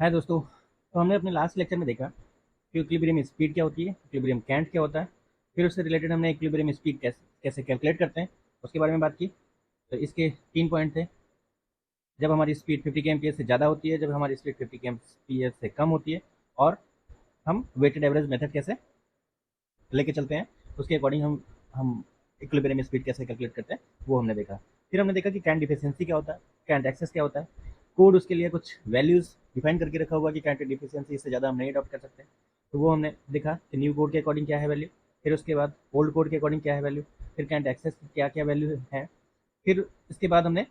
हाय दोस्तों। तो हमने अपने लास्ट लेक्चर में देखा कि इक्विलिब्रियम स्पीड क्या होती है, इक्विलिब्रियम कैंट क्या होता है। फिर उससे रिलेटेड हमने इक्विलिब्रियम स्पीड कैसे कैसे कैलकुलेट करते हैं उसके बारे में बात की। तो इसके 3 पॉइंट थे। जब हमारी स्पीड 50 kmph से ज़्यादा होती है, जब हमारी स्पीड 50 kmph से कम होती है, और हम वेटेड एवरेज मेथड कैसे लेके चलते हैं, उसके अकॉर्डिंग हम इक्विलिब्रियम स्पीड कैसे कैलकुलेट करते हैं, वो हमने देखा। फिर हमने देखा कि कैंट डिफिशियंसी क्या होता है, कैंट एक्सेस क्या होता है। कोड उसके लिए कुछ वैल्यूज़ डिफाइन करके रखा हुआ कि कैंट डिफिशियंसी इससे ज़्यादा हम नहीं अडॉप्ट कर सकते। तो वो हमने देखा कि न्यू कोड के अकॉर्डिंग क्या है वैल्यू, फिर उसके बाद ओल्ड कोड के अकॉर्डिंग क्या है वैल्यू, फिर कैंट एक्सेस की क्या क्या वैल्यू है। फिर इसके बाद हमने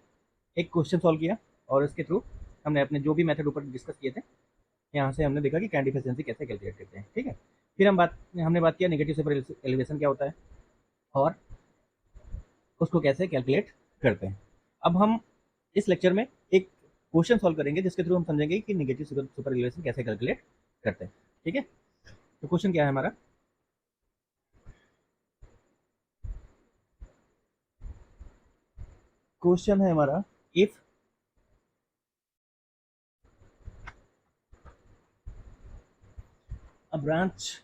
एक क्वेश्चन सॉल्व किया, और इसके थ्रू हमने अपने जो भी मेथड ऊपर डिस्कस किए थे, यहाँ से हमने देखा कि कैंट डिफिशियंसी कैसे कैलकुलेट करते हैं। ठीक है। फिर हमने बात किया नेगेटिव सुपर एलिवेशन क्या होता है और उसको कैसे कैलकुलेट करते हैं। अब हम इस लेक्चर में एक क्वेश्चन सॉल्व करेंगे जिसके थ्रू हम समझेंगे कि नेगेटिव सुपर एलिवेशन कैसे कैलकुलेट करते हैं। ठीक है। तो क्वेश्चन क्या है हमारा? क्वेश्चन है हमारा, if a branch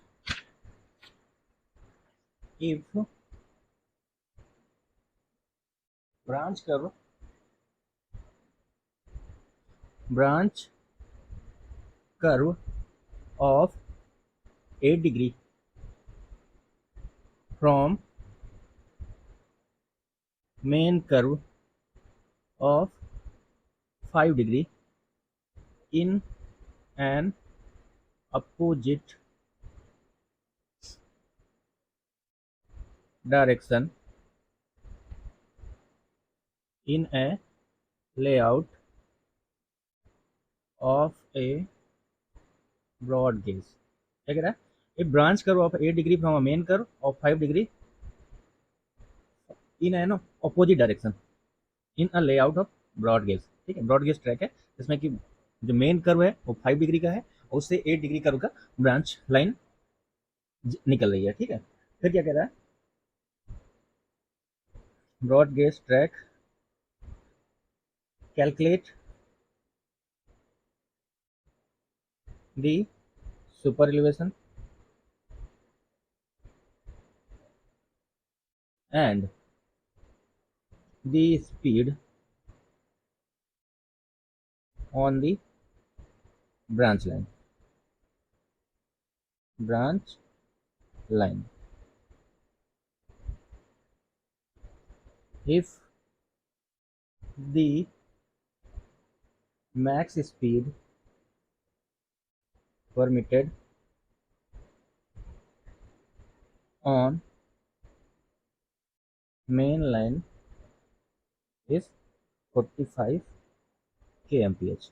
if branch curve branch curve of 8 degree from main curve of 5 degree in an opposite direction in a layout of a broad gauge। क्या कह रहा है? A branch curve of 8 degree from a main curve of 5 degree in an opposite direction in a layout of broad gauge. ठीक है, broad gauge track है जिसमें कि जो मेन कर्व है वो 5 डिग्री का है और उससे 8 डिग्री कर्व का ब्रांच लाइन निकल रही है। ठीक है। फिर क्या कह रहा है? Broad gauge track calculate the super elevation and the speed on the branch line branch line if the max speed permitted on main line is 45 kmph।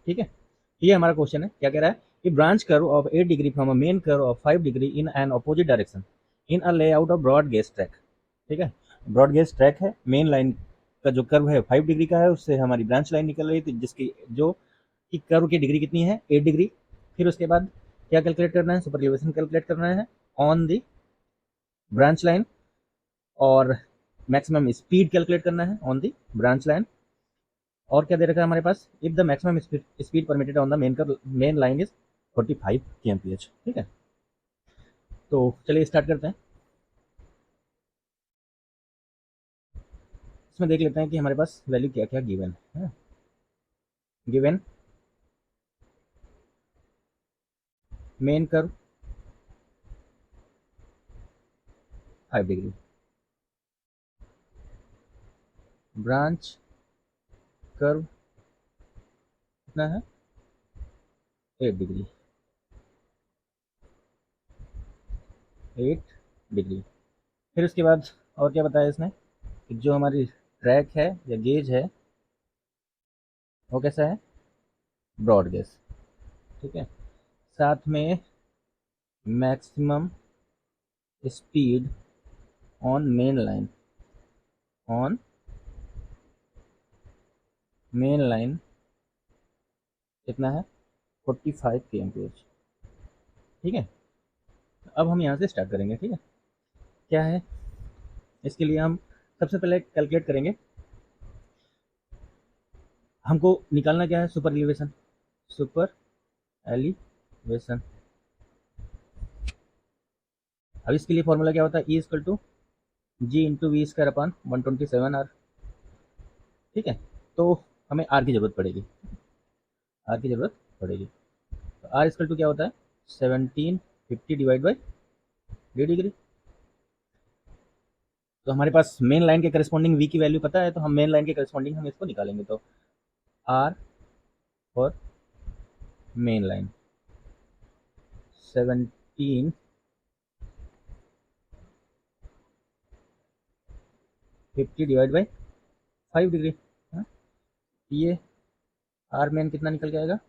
ठीक है। ये हमारा क्वेश्चन है। क्या कह रहा है कि branch curve of 8 degree from a main curve of 5 degree in an opposite direction in a layout of broad gauge track. ठीक है। ब्रॉड गेज ट्रैक है, मेन लाइन का जो कर्व है 5 डिग्री का है, उससे हमारी ब्रांच लाइन निकल रही थी जिसकी जो कि कर्व की डिग्री कितनी है, 8 डिग्री। फिर उसके बाद क्या कैलकुलेट करना है? सुपर एलिवेशन कैलकुलेट करना है ऑन दी ब्रांच लाइन, और मैक्सिमम स्पीड कैलकुलेट करना है ऑन दी ब्रांच लाइन। और क्या दे रखा है हमारे पास? If the maximum speed permitted on the main line is 45 kmph। ठीक है। तो चलिए स्टार्ट करते हैं। इसमें देख लेते हैं कि हमारे पास वैल्यू क्या क्या गिवन है। Given main curve 5 degree, branch curve कितना है? 8 डिग्री, 8 डिग्री। फिर उसके बाद और क्या बताया इसने कि जो हमारी ट्रैक है या गेज है वो कैसा है? Broad gauge. ठीक है। साथ में maximum speed on main line, on main line कितना है? 45 kmph। ठीक है। अब हम यहाँ से स्टार्ट करेंगे। ठीक है। क्या है इसके लिए? हम सबसे पहले कैलकुलेट करेंगे, हमको निकालना क्या है? Super elevation. Super elevation. अब इसके लिए फॉर्मूला क्या होता है, e equal to g into v square upon 127 r. ठीक है, तो हमें आर की जरूरत पड़ेगी, आर की जरूरत पड़ेगी। तो आर इक्वल टू क्या होता है, 1750 डिवाइड बाई डी डिग्री। तो हमारे पास मेन लाइन के करस्पॉन्डिंग वी की वैल्यू पता है, तो हम मेन लाइन के करस्पॉन्डिंग हम इसको निकालेंगे। तो r for main line 1750 divide by 5 degree. हाँ, ये आर मेन कितना निकल के आएगा,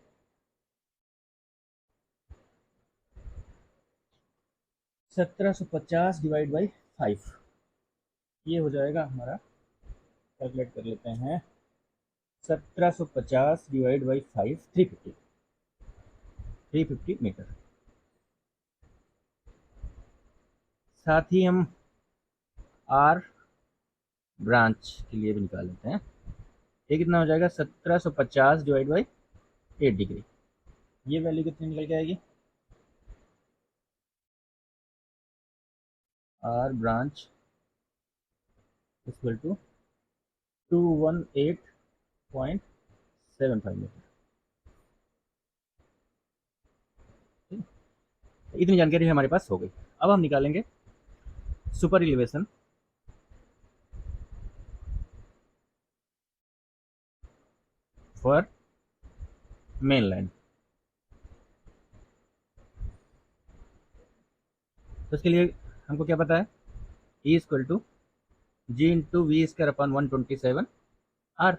1750 डिवाइड बाई 5। ये हो जाएगा हमारा, कैलकुलेट कर लेते हैं, 1750 डिवाइड बाई 5, 350 मीटर। साथ ही हम आर ब्रांच के लिए भी निकाल लेते हैं। ये कितना हो जाएगा, 1750 डिवाइड बाई 8 डिग्री। ये वैल्यू कितनी निकल के आएगी, r branch equal to 218.75 metre. इतनी जानकारी हमारे पास हो गई। अब हम निकालेंगे super elevation for main line. तो इसके लिए हमको क्या पता है, e equal to g into v square upon 127 are.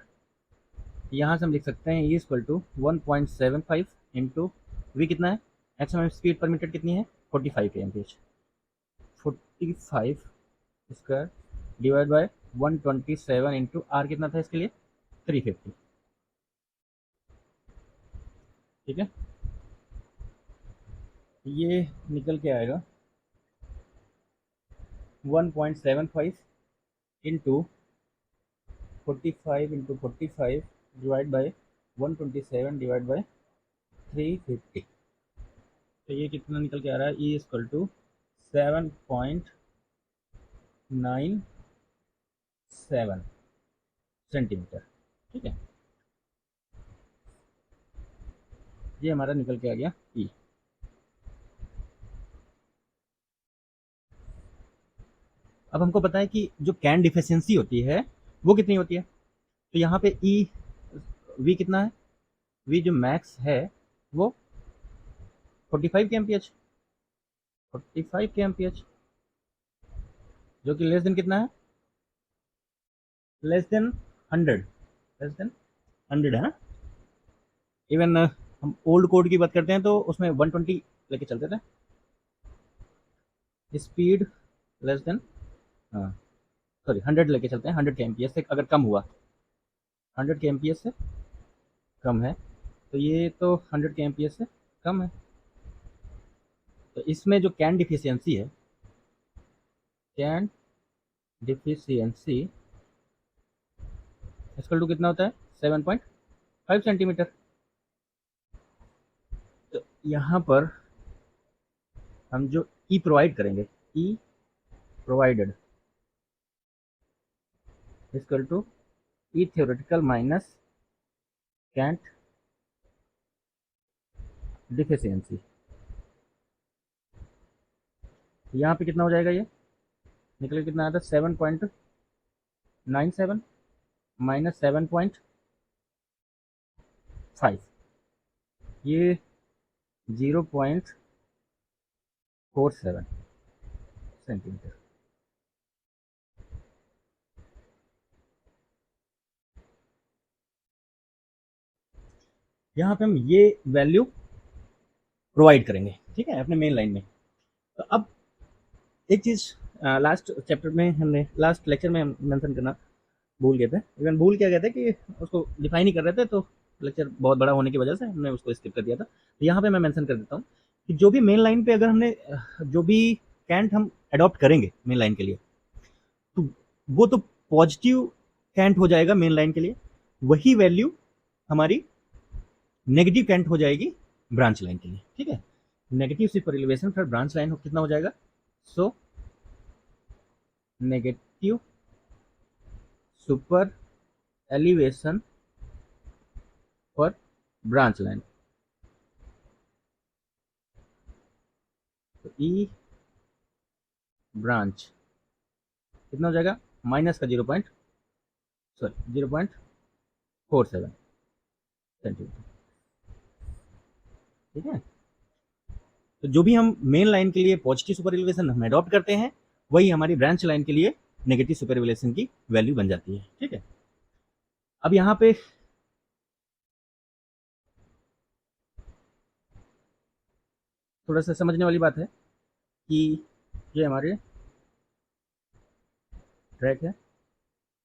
यहाँ से हम लिख सकते हैं e equal to 1.75 into v कितना है, मैक्सिमम स्पीड पर मीटर कितनी है, 45 kmph, 45 square divide by 127 into r कितना था इसके लिए, 350। ठीक है, ये निकल के आएगा 1.75 into 45 into 45 divide by 127 divide by 350। तो ये कितना निकल के आ रहा है, ई इक्वल टू 7.97 सेंटीमीटर। ठीक है, ये हमारा निकल के आ गया ई। अब हमको पता है कि जो कैन डिफिशियंसी होती है वो कितनी होती है। तो यहाँ पे ई वी कितना है, वी जो मैक्स है वो 45 kmph, 45 kmph, जो कि लेस देन कितना है, लेस देन 100, लेस देन 100 है ना। इवन हम ओल्ड कोड की बात करते हैं तो उसमें 120 लेके चलते थे। स्पीड लेस देन, हाँ सॉरी 100 लेके चलते हैं, 100 kmph से अगर कम हुआ, 100 kmph से कम है, तो ये तो 100 kmph से कम है। तो इसमें जो कैन डिफिशियंसी है, कैन डिफिशियंसी इक्वल टू कितना होता है, 7.5 सेंटीमीटर। तो यहाँ पर हम जो ई प्रोवाइड करेंगे, E provided equal to E theoretical minus cant deficiency. यहाँ पे कितना हो जाएगा, ये निकल कितना आता है, 7.97 माइनस 7.5, ये 0.47 सेंटीमीटर। यहाँ पे हम ये वैल्यू प्रोवाइड करेंगे, ठीक है, अपने मेन लाइन में। तो अब एक चीज़ लास्ट चैप्टर में हमने, लास्ट लेक्चर में मेंशन करना भूल गए थे, इवन भूल क्या गए थे कि उसको डिफाइन ही कर रहे थे, तो लेक्चर बहुत बड़ा होने की वजह से हमने उसको स्किप कर दिया था। तो यहाँ पे मैं मेंशन कर देता हूँ कि जो भी मेन लाइन पे अगर हमने जो भी कैंट हम अडॉप्ट करेंगे मेन लाइन के लिए, तो वो तो पॉजिटिव कैंट हो जाएगा मेन लाइन के लिए। वही वैल्यू हमारी नेगेटिव कैंट हो जाएगी ब्रांच लाइन के लिए, ठीक है। नेगेटिव सुपर एलिवेशन फिर ब्रांच लाइन कितना हो जाएगा, so negative super elevation for branch line, तो ई ब्रांच कितना हो जाएगा, माइनस का 0.47 सेंटीमीटर, ठीक है। तो जो भी हम मेन लाइन के लिए पॉजिटिव सुपर एलिवेशन हम अडॉप्ट करते हैं, वही हमारी ब्रांच लाइन के लिए नेगेटिव सुपर एलिवेशन की वैल्यू बन जाती है, ठीक है। अब यहाँ पे थोड़ा सा समझने वाली बात है कि ये हमारे ट्रैक है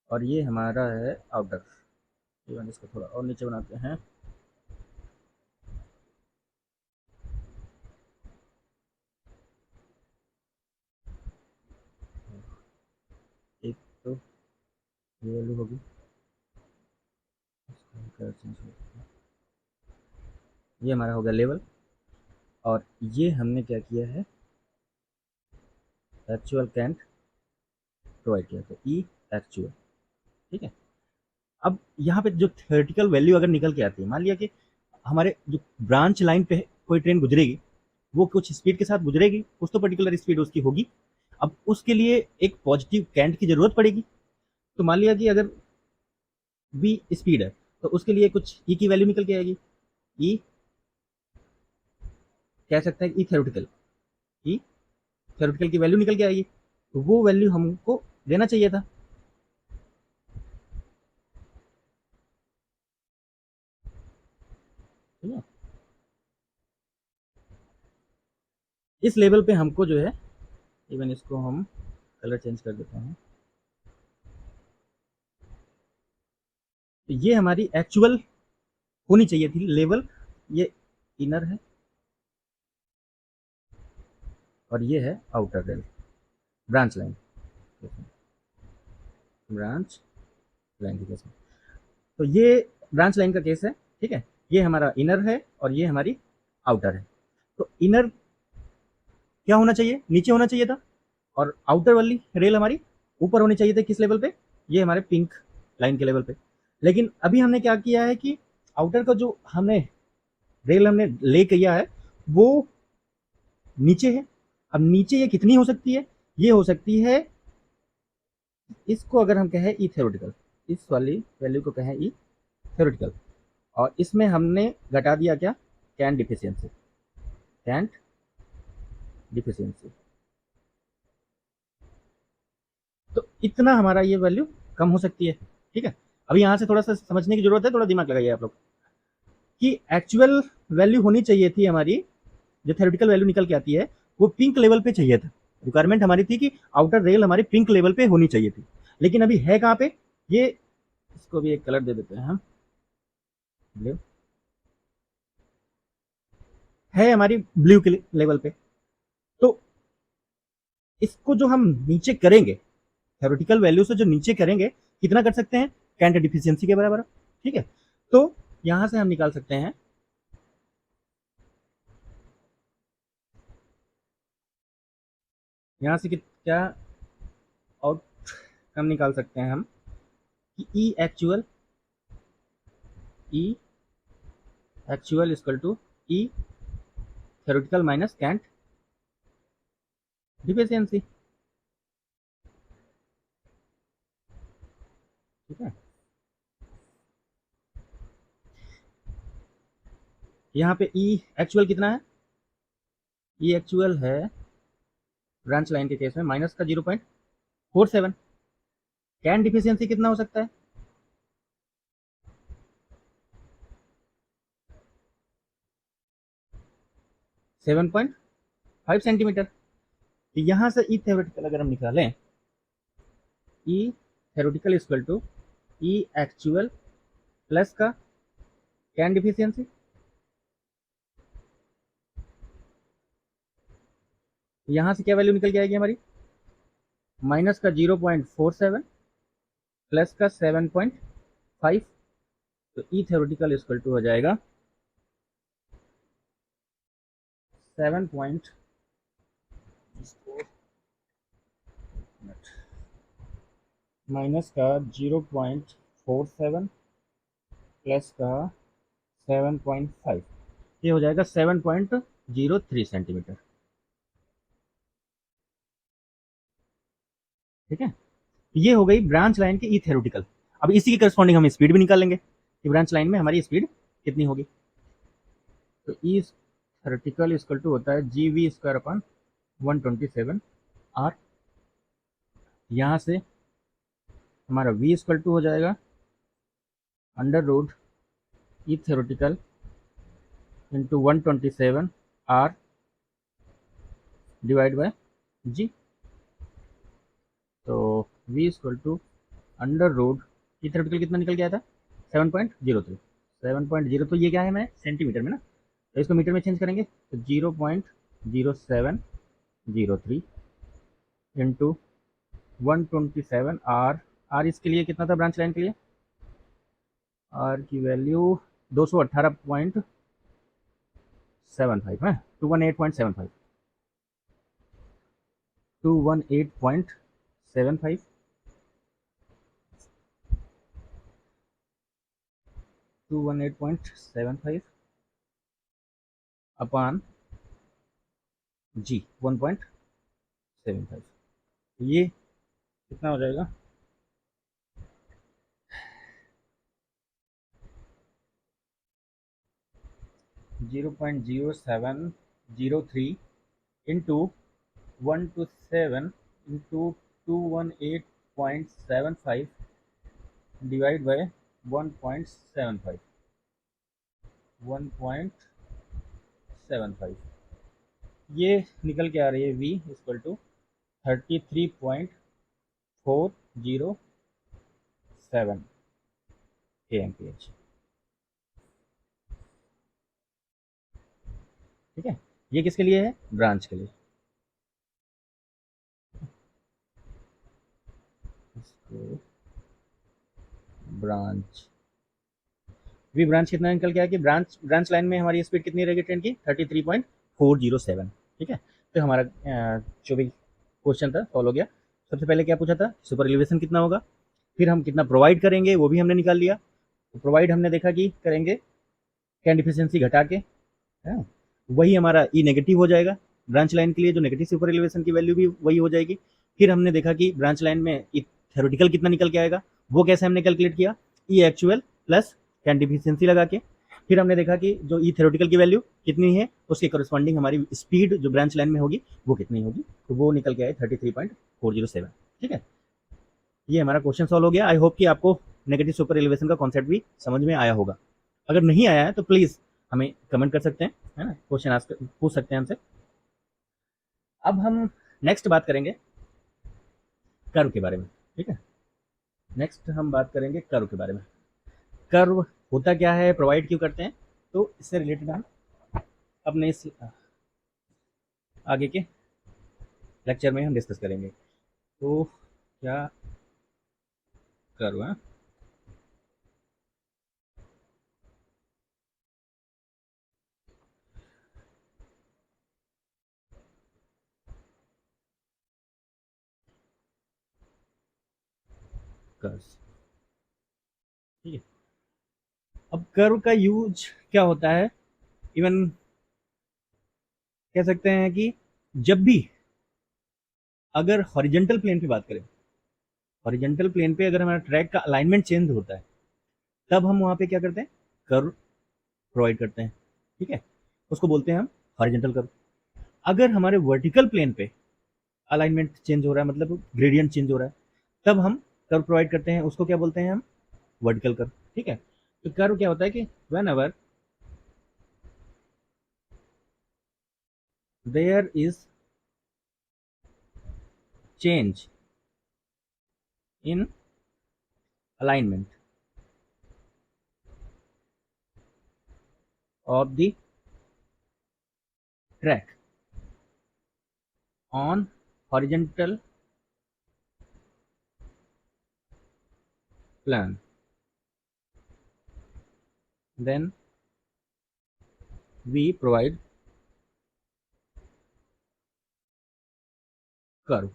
और ये हमारा है आउटर। इवन इसको थोड़ा और नीचे बनाते हैं, एक तो ये वैल्यू होगी, ये हमारा हो गया लेवल, और ये हमने क्या किया है, एक्चुअल कैंट प्रोवाइड किया, तो ई एक्चुअल, ठीक है। अब यहाँ पे जो थ्योरेटिकल वैल्यू अगर निकल के आती है, मान लिया कि हमारे जो ब्रांच लाइन पे कोई ट्रेन गुजरेगी, वो कुछ स्पीड के साथ गुजरेगी, कुछ तो पर्टिकुलर स्पीड उसकी होगी। अब उसके लिए एक पॉजिटिव कैंट की जरूरत पड़ेगी। तो मान लिया कि अगर बी स्पीड है, तो उसके लिए कुछ ई की वैल्यू निकल के आएगी, ई कह सकता है ई थ्योरेटिकल, ई थ्योरेटिकल की वैल्यू निकल के आएगी, तो वो वैल्यू हमको देना चाहिए था। ठीक है, इस लेवल पे हमको जो है, इवन इसको हम कलर चेंज कर देते हैं, तो ये हमारी एक्चुअल होनी चाहिए थी लेवल, ये इनर है और ये है outer rail, branch line, branch line के केस में। तो ये ब्रांच लाइन का केस है, ठीक है। ये हमारा इनर है और ये हमारी आउटर है। तो इनर क्या होना चाहिए, नीचे होना चाहिए था, और आउटर वाली रेल हमारी ऊपर होनी चाहिए थी, किस लेवल पे, ये हमारे पिंक लाइन के लेवल पे। लेकिन अभी हमने क्या किया है कि आउटर का जो हमने रेल हमने ले किया है वो नीचे है। अब नीचे ये कितनी हो सकती है, ये हो सकती है, इसको अगर हम कहें ई थ्योरेटिकल, इस वाली वैल्यू को कहें ई थ्योरेटिकल, और इसमें हमने घटा दिया क्या, कैंट डिफिशियंसी, कैंट डिफिशियंसी, तो इतना हमारा ये वैल्यू कम हो सकती है, ठीक है। अभी यहाँ से थोड़ा सा समझने की जरूरत है, थोड़ा दिमाग लगाइए आप लोग, कि एक्चुअल वैल्यू होनी चाहिए थी हमारी, जो थ्योरेटिकल वैल्यू निकल के आती है वो पिंक लेवल पे चाहिए था। रिक्वायरमेंट हमारी थी कि आउटर रेल हमारी पिंक लेवल पे होनी चाहिए थी, लेकिन अभी है कहाँ पे, ये इसको भी एक कलर दे देते हैं हम, ब्लू है हमारी ब्लू के लेवल पे। तो इसको जो हम नीचे करेंगे, थ्योरेटिकल वैल्यू से जो नीचे करेंगे, कितना कर सकते हैं, कैंट डिफिशियंसी के बराबर, ठीक है। तो यहां से हम निकाल सकते हैं, यहां से क्या आउट हम निकाल सकते हैं हम, कि E actual equal to E theoretical minus cant deficiency, ठीक है। यहाँ पे ई एक्चुअल कितना है, ई एक्चुअल है ब्रांच लाइन के केस में माइनस का 0.47, कैन डिफिशियंसी कितना हो सकता है, 7.5 सेंटीमीटर। यहाँ से ई थ्योरेटिकल अगर हम निकालें, E theoretical equal to E actual plus का कैन डिफिशियंसी, यहाँ से क्या वैल्यू निकल के आएगी हमारी, माइनस का 0.47 प्लस का 7.5, तो ई थ्योरेटिकल इक्वल टू हो जाएगा 7 पॉइंट माइनस का 0.47 प्लस का 7.5, ये हो जाएगा 7.03 सेंटीमीटर। ठीक है, ये हो गई ब्रांच लाइन की ई थ्योरेटिकल। अब इसी के करस्पॉन्डिंग हम स्पीड भी निकाल लेंगे कि ब्रांच लाइन में हमारी स्पीड कितनी होगी। तो ई थ्योरेटिकल इक्वल टू होता है G V square upon 127 are. यहाँ से हमारा v इक्वल टू हो जाएगा under root E theoretical into 127 R divide by G. तो v equal to under root E theoretical कितना निकल गया था 7.03। 7.0 तो ये क्या है मैं सेंटीमीटर में ना, तो इसको मीटर में चेंज करेंगे तो 0.0703 इंटू 127 आर। आर इसके लिए कितना था ब्रांच लाइन के लिए, आर की वैल्यू 218.75 है, 218.75 218.75 218.75 अपान जी 1.75, ये कितना हो जाएगा 0.0703 इंटू 127 इंटू 218.75 डिवाइड बाय 1.75 1.75, ये निकल के आ रही है v इक्वल टू 33.407 kmph। ठीक है, ये किसके लिए है, ब्रांच के लिए। इसको ब्रांच वी ब्रांच कितना निकल के आया कि ब्रांच लाइन में हमारी स्पीड कितनी रहेगी ट्रेन की 33.407। ठीक है, तो हमारा जो भी क्वेश्चन था सॉल्व हो गया। सबसे पहले क्या पूछा था, सुपर एलिवेशन कितना होगा, फिर हम कितना प्रोवाइड करेंगे वो भी हमने निकाल लिया। तो प्रोवाइड हमने देखा कि करेंगे कैन डिफिशियंसी घटा के, है वही हमारा ई नेगेटिव हो जाएगा। ब्रांच लाइन के लिए जो नेगेटिव सुपर एलिवेशन की वैल्यू भी वही हो जाएगी। फिर हमने देखा कि ब्रांच लाइन में ई थ्योरेटिकल कितना निकल के आएगा, वो कैसे हमने कैलकुलेट किया, ई एक्चुअल प्लस कैन डिफिशियंसी लगा के। फिर हमने देखा कि जो ई थ्योरेटिकल की वैल्यू कितनी है उसके करस्पॉन्डिंग हमारी स्पीड जो ब्रांच लाइन में होगी वो कितनी होगी, तो वो निकल के आए 33.407। ठीक है, ये हमारा क्वेश्चन सॉल्व हो गया। आई होप कि आपको नेगेटिव सुपर एलिवेशन का कॉन्सेप्ट भी समझ में आया होगा। अगर नहीं आया है तो प्लीज़ हमें कमेंट कर सकते हैं, है ना, क्वेश्चन आस्क पूछ सकते हैं हमसे। अब हम नेक्स्ट बात करेंगे कर्व के बारे में। ठीक है, नेक्स्ट हम बात करेंगे कर्व के बारे में। कर्व होता क्या है, प्रोवाइड क्यों करते हैं, तो इससे रिलेटेड हम अपने इस आगे के लेक्चर में हम डिस्कस करेंगे। तो क्या कर्व है, कर्व। ठीक है, अब कर्व का यूज क्या होता है, इवन कह सकते हैं कि जब भी अगर हॉरिजेंटल प्लेन पे बात करें, हॉरिजेंटल प्लेन पे अगर हमारा ट्रैक का अलाइनमेंट चेंज होता है तब हम वहां पे क्या करते हैं, कर्व प्रोवाइड करते हैं। ठीक है, उसको बोलते हैं हम हॉरिजेंटल कर्व। अगर हमारे वर्टिकल प्लेन पे अलाइनमेंट चेंज हो रहा है, मतलब ग्रेडियंट चेंज हो रहा है, तब हम कर्व प्रोवाइड करते हैं, उसको क्या बोलते हैं हम, वर्टिकल कर्व। ठीक है, तो कर्व क्या होता है कि whenever there is change in alignment of the track on horizontal plane, then we provide curve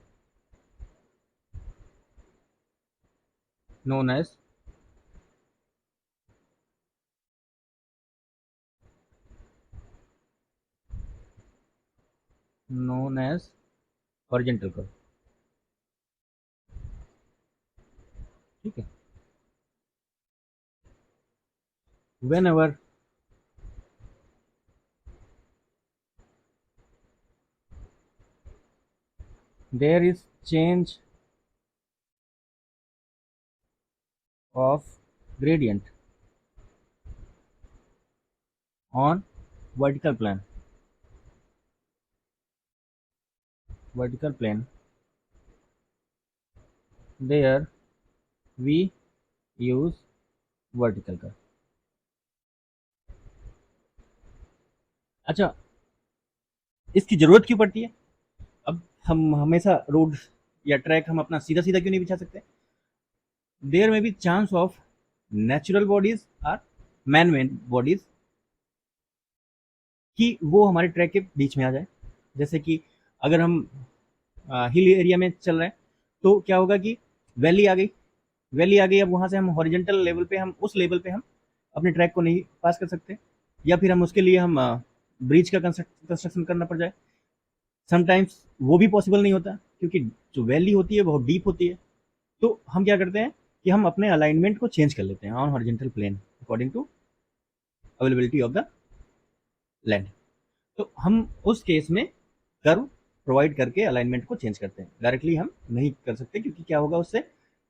known as horizontal curve। ठीक है, whenever there is change of gradient on vertical plane, there we use vertical curve। अच्छा, इसकी जरूरत क्यों पड़ती है? अब हम हमेशा रोड या ट्रैक हम अपना सीधा सीधा क्यों नहीं बिछा सकते? There may be chance of natural bodies और मैन मेड बॉडीज कि वो हमारे ट्रैक के बीच में आ जाए। जैसे कि अगर हम हिल एरिया में चल रहे हैं तो क्या होगा कि वैली आ गई, अब वहाँ से हम हॉरिजेंटल लेवल पे, हम उस लेवल पे हम अपने ट्रैक को नहीं पास कर सकते, या फिर हम उसके लिए हम ब्रिज का कंस्ट्रक्शन करना पड़ जाए। समटाइम्स वो भी पॉसिबल नहीं होता क्योंकि जो वैली होती है बहुत डीप होती है। तो हम क्या करते हैं कि हम अपने अलाइनमेंट को चेंज कर लेते हैं on horizontal plane according to availability of the land. तो हम उस केस में कर्व प्रोवाइड करके अलाइनमेंट को चेंज करते हैं। डायरेक्टली हम नहीं कर सकते क्योंकि क्या होगा, उससे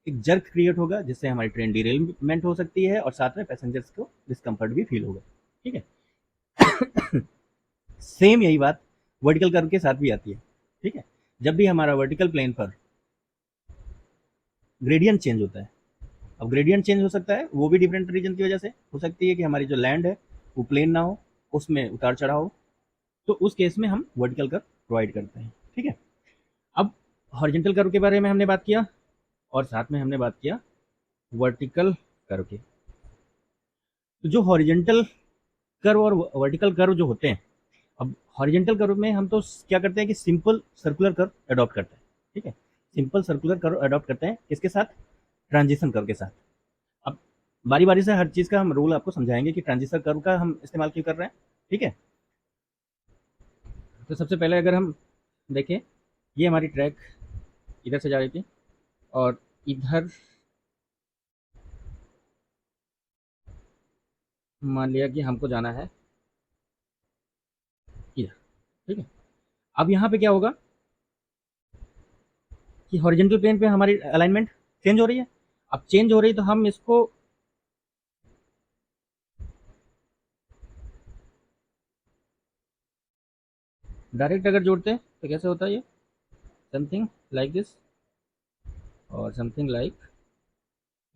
एक जर्क क्रिएट होगा जिससे हमारी ट्रेन डिरेलमेंट हो सकती है और साथ में पैसेंजर्स को डिस्कम्फर्ट भी फील होगा। ठीक है। सेम यही बात वर्टिकल कर्व के साथ भी आती है। ठीक है, जब भी हमारा वर्टिकल प्लेन पर ग्रेडियंट चेंज होता है, अब ग्रेडियंट चेंज हो सकता है वो भी डिफरेंट रीजन की वजह से हो सकती है कि हमारी जो लैंड है वो प्लेन ना हो, उसमें उतार चढ़ाव हो, तो उस केस में हम वर्टिकल कर्व प्रोवाइड करते हैं। ठीक है, अब हॉरिजॉन्टल कर्व के बारे में हमने बात किया और साथ में हमने बात किया वर्टिकल कर्व के। तो जो हॉरिजॉन्टल कर्व और वर्टिकल कर्व जो होते हैं, अब हॉरिजॉन्टल कर्व में हम तो क्या करते हैं कि सिंपल सर्कुलर कर्व अडॉप्ट करते हैं। ठीक है, सिंपल सर्कुलर कर्व अडॉप्ट करते हैं, किसके साथ? ट्रांजिशन कर्व के साथ। अब बारी बारी से हर चीज़ का हम रूल आपको समझाएंगे कि ट्रांजिशन कर्व का हम इस्तेमाल क्यों कर रहे हैं। ठीक है, तो सबसे पहले अगर हम देखें, ये हमारी ट्रैक इधर से जा रही थी और इधर मान लिया कि हमको जाना है इधर। ठीक है, अब यहाँ पे क्या होगा कि हॉरिजॉन्टल प्लेन पे हमारी अलाइनमेंट चेंज हो रही है। अब चेंज हो रही है तो हम इसको डायरेक्ट अगर जोड़ते हैं तो कैसे होता है ये? समथिंग लाइक दिस और समथिंग लाइक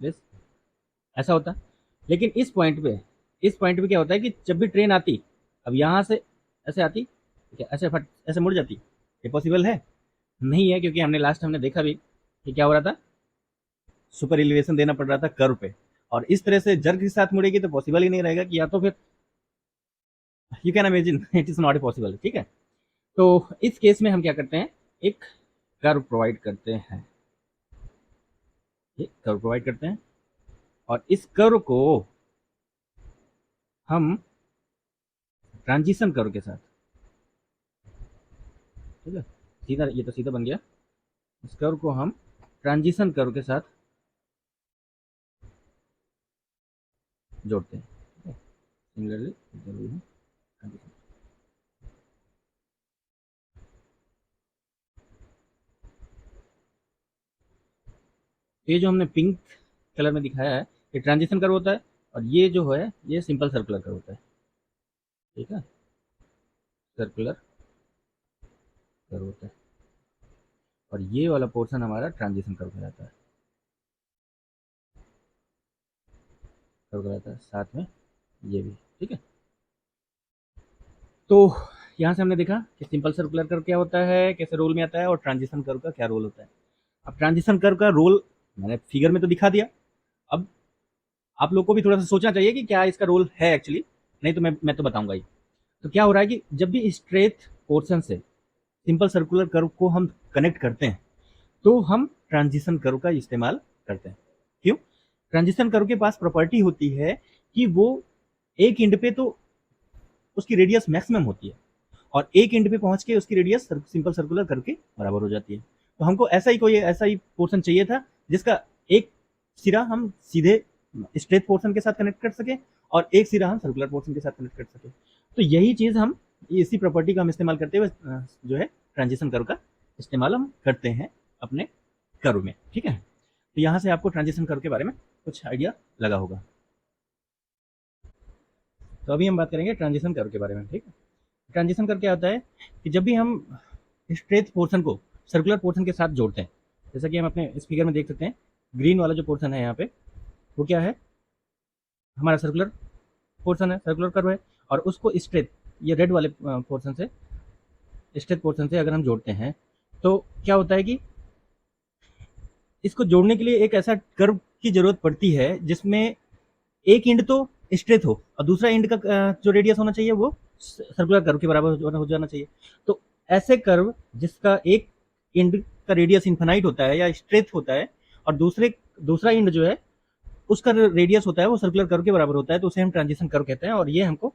दिस, ऐसा होता है। लेकिन इस पॉइंट पे क्या होता है कि जब भी ट्रेन आती, अब यहाँ से ऐसे आती, ठीक है, ऐसे फट ऐसे मुड़ जाती, ये पॉसिबल है? नहीं है, क्योंकि हमने देखा भी कि क्या हो रहा था, सुपर एलिवेशन देना पड़ रहा था कर्व पे, और इस तरह से जर्क के साथ मुड़ेगी तो पॉसिबल ही नहीं रहेगा कि या तो फिर you can imagine it is not possible. ठीक है, तो इस केस में हम क्या करते हैं, एक कर्व प्रोवाइड करते हैं, और इस कर्व को हम ट्रांजिशन कर्व के साथ, ठीक है, सीधा, ये तो सीधा बन गया, इस कर्व को हम ट्रांजिशन कर्व के साथ जोड़ते हैं। ठीक है, सिमिलरली जरूरी है transition। ये जो हमने पिंक कलर में दिखाया है ये ट्रांजिशन कर्व होता है, और ये जो है ये सिंपल सर्कुलर कर्व होता है। ठीक है, सर्कुलर कर्व होता है, और ये वाला पोर्शन हमारा ट्रांजिशन कर्व कहलाता है, साथ में ये भी। ठीक है, तो यहाँ से हमने देखा कि सिंपल सर्कुलर कर्व क्या होता है, कैसे रोल में आता है, और ट्रांजिशन कर्व का क्या रोल होता है। अब ट्रांजिशन कर्व का रोल मैंने फिगर में तो दिखा दिया, अब आप लोग को भी थोड़ा सा सोचना चाहिए कि क्या इसका रोल है एक्चुअली, नहीं तो मैं तो बताऊंगा ही। तो क्या हो रहा है कि जब भी स्ट्रेट पोर्शन से सिंपल सर्कुलर कर्व को हम कनेक्ट करते हैं तो हम ट्रांजिशन कर्व का इस्तेमाल करते हैं। क्यों? ट्रांजिशन कर्व के पास प्रॉपर्टी होती है कि वो एक एंड पे तो उसकी रेडियस मैक्सिमम होती है और एक एंड पे पहुंच के उसकी रेडियस सिंपल सर्कुलर कर्व के बराबर हो जाती है। तो हमको ऐसा ही पोर्शन चाहिए था जिसका एक सिरा हम सीधे स्ट्रेट पोर्शन के साथ कनेक्ट कर सके और एक सिरा हम सर्कुलर पोर्शन के साथ कनेक्ट कर सके। तो यही चीज हम इसी प्रॉपर्टी का हम इस्तेमाल करते हुए जो है ट्रांजिशन कर्व का इस्तेमाल हम करते हैं अपने कर्व में। ठीक है, तो यहाँ से आपको ट्रांजिशन कर्व के बारे में कुछ आइडिया लगा होगा। तो अभी हम बात करेंगे ट्रांजिशन कर्व के बारे में। ठीक है, ट्रांजिशन कर्व क्या होता है कि जब भी हम स्ट्रेट पोर्शन को सर्कुलर पोर्शन के साथ जोड़ते हैं, जैसा कि हम अपने इस फिगर में देख सकते हैं, ग्रीन वाला जो पोर्शन है यहाँ पे वो क्या है, हमारा सर्कुलर पोर्शन है, सर्कुलर कर्व है। और उसको स्ट्रेट, ये रेड वाले पोर्शन से, स्ट्रेट पोर्शन से अगर हम जोड़ते हैं तो क्या होता है कि इसको जोड़ने के लिए एक ऐसा कर्व की जरूरत पड़ती है जिसमें एक एंड तो स्ट्रेट हो और दूसरा एंड का जो रेडियस होना चाहिए वो सर्कुलर कर्व के बराबर हो जाना चाहिए। तो ऐसे कर्व जिसका एक एंड का रेडियस इन्फिनाइट होता है या स्ट्रेट होता है और दूसरा एंड जो है उसका रेडियस होता है वो सर्कुलर कर्व के बराबर होता है, तो उसे हम ट्रांजिशन कर्व कहते हैं। और ये हमको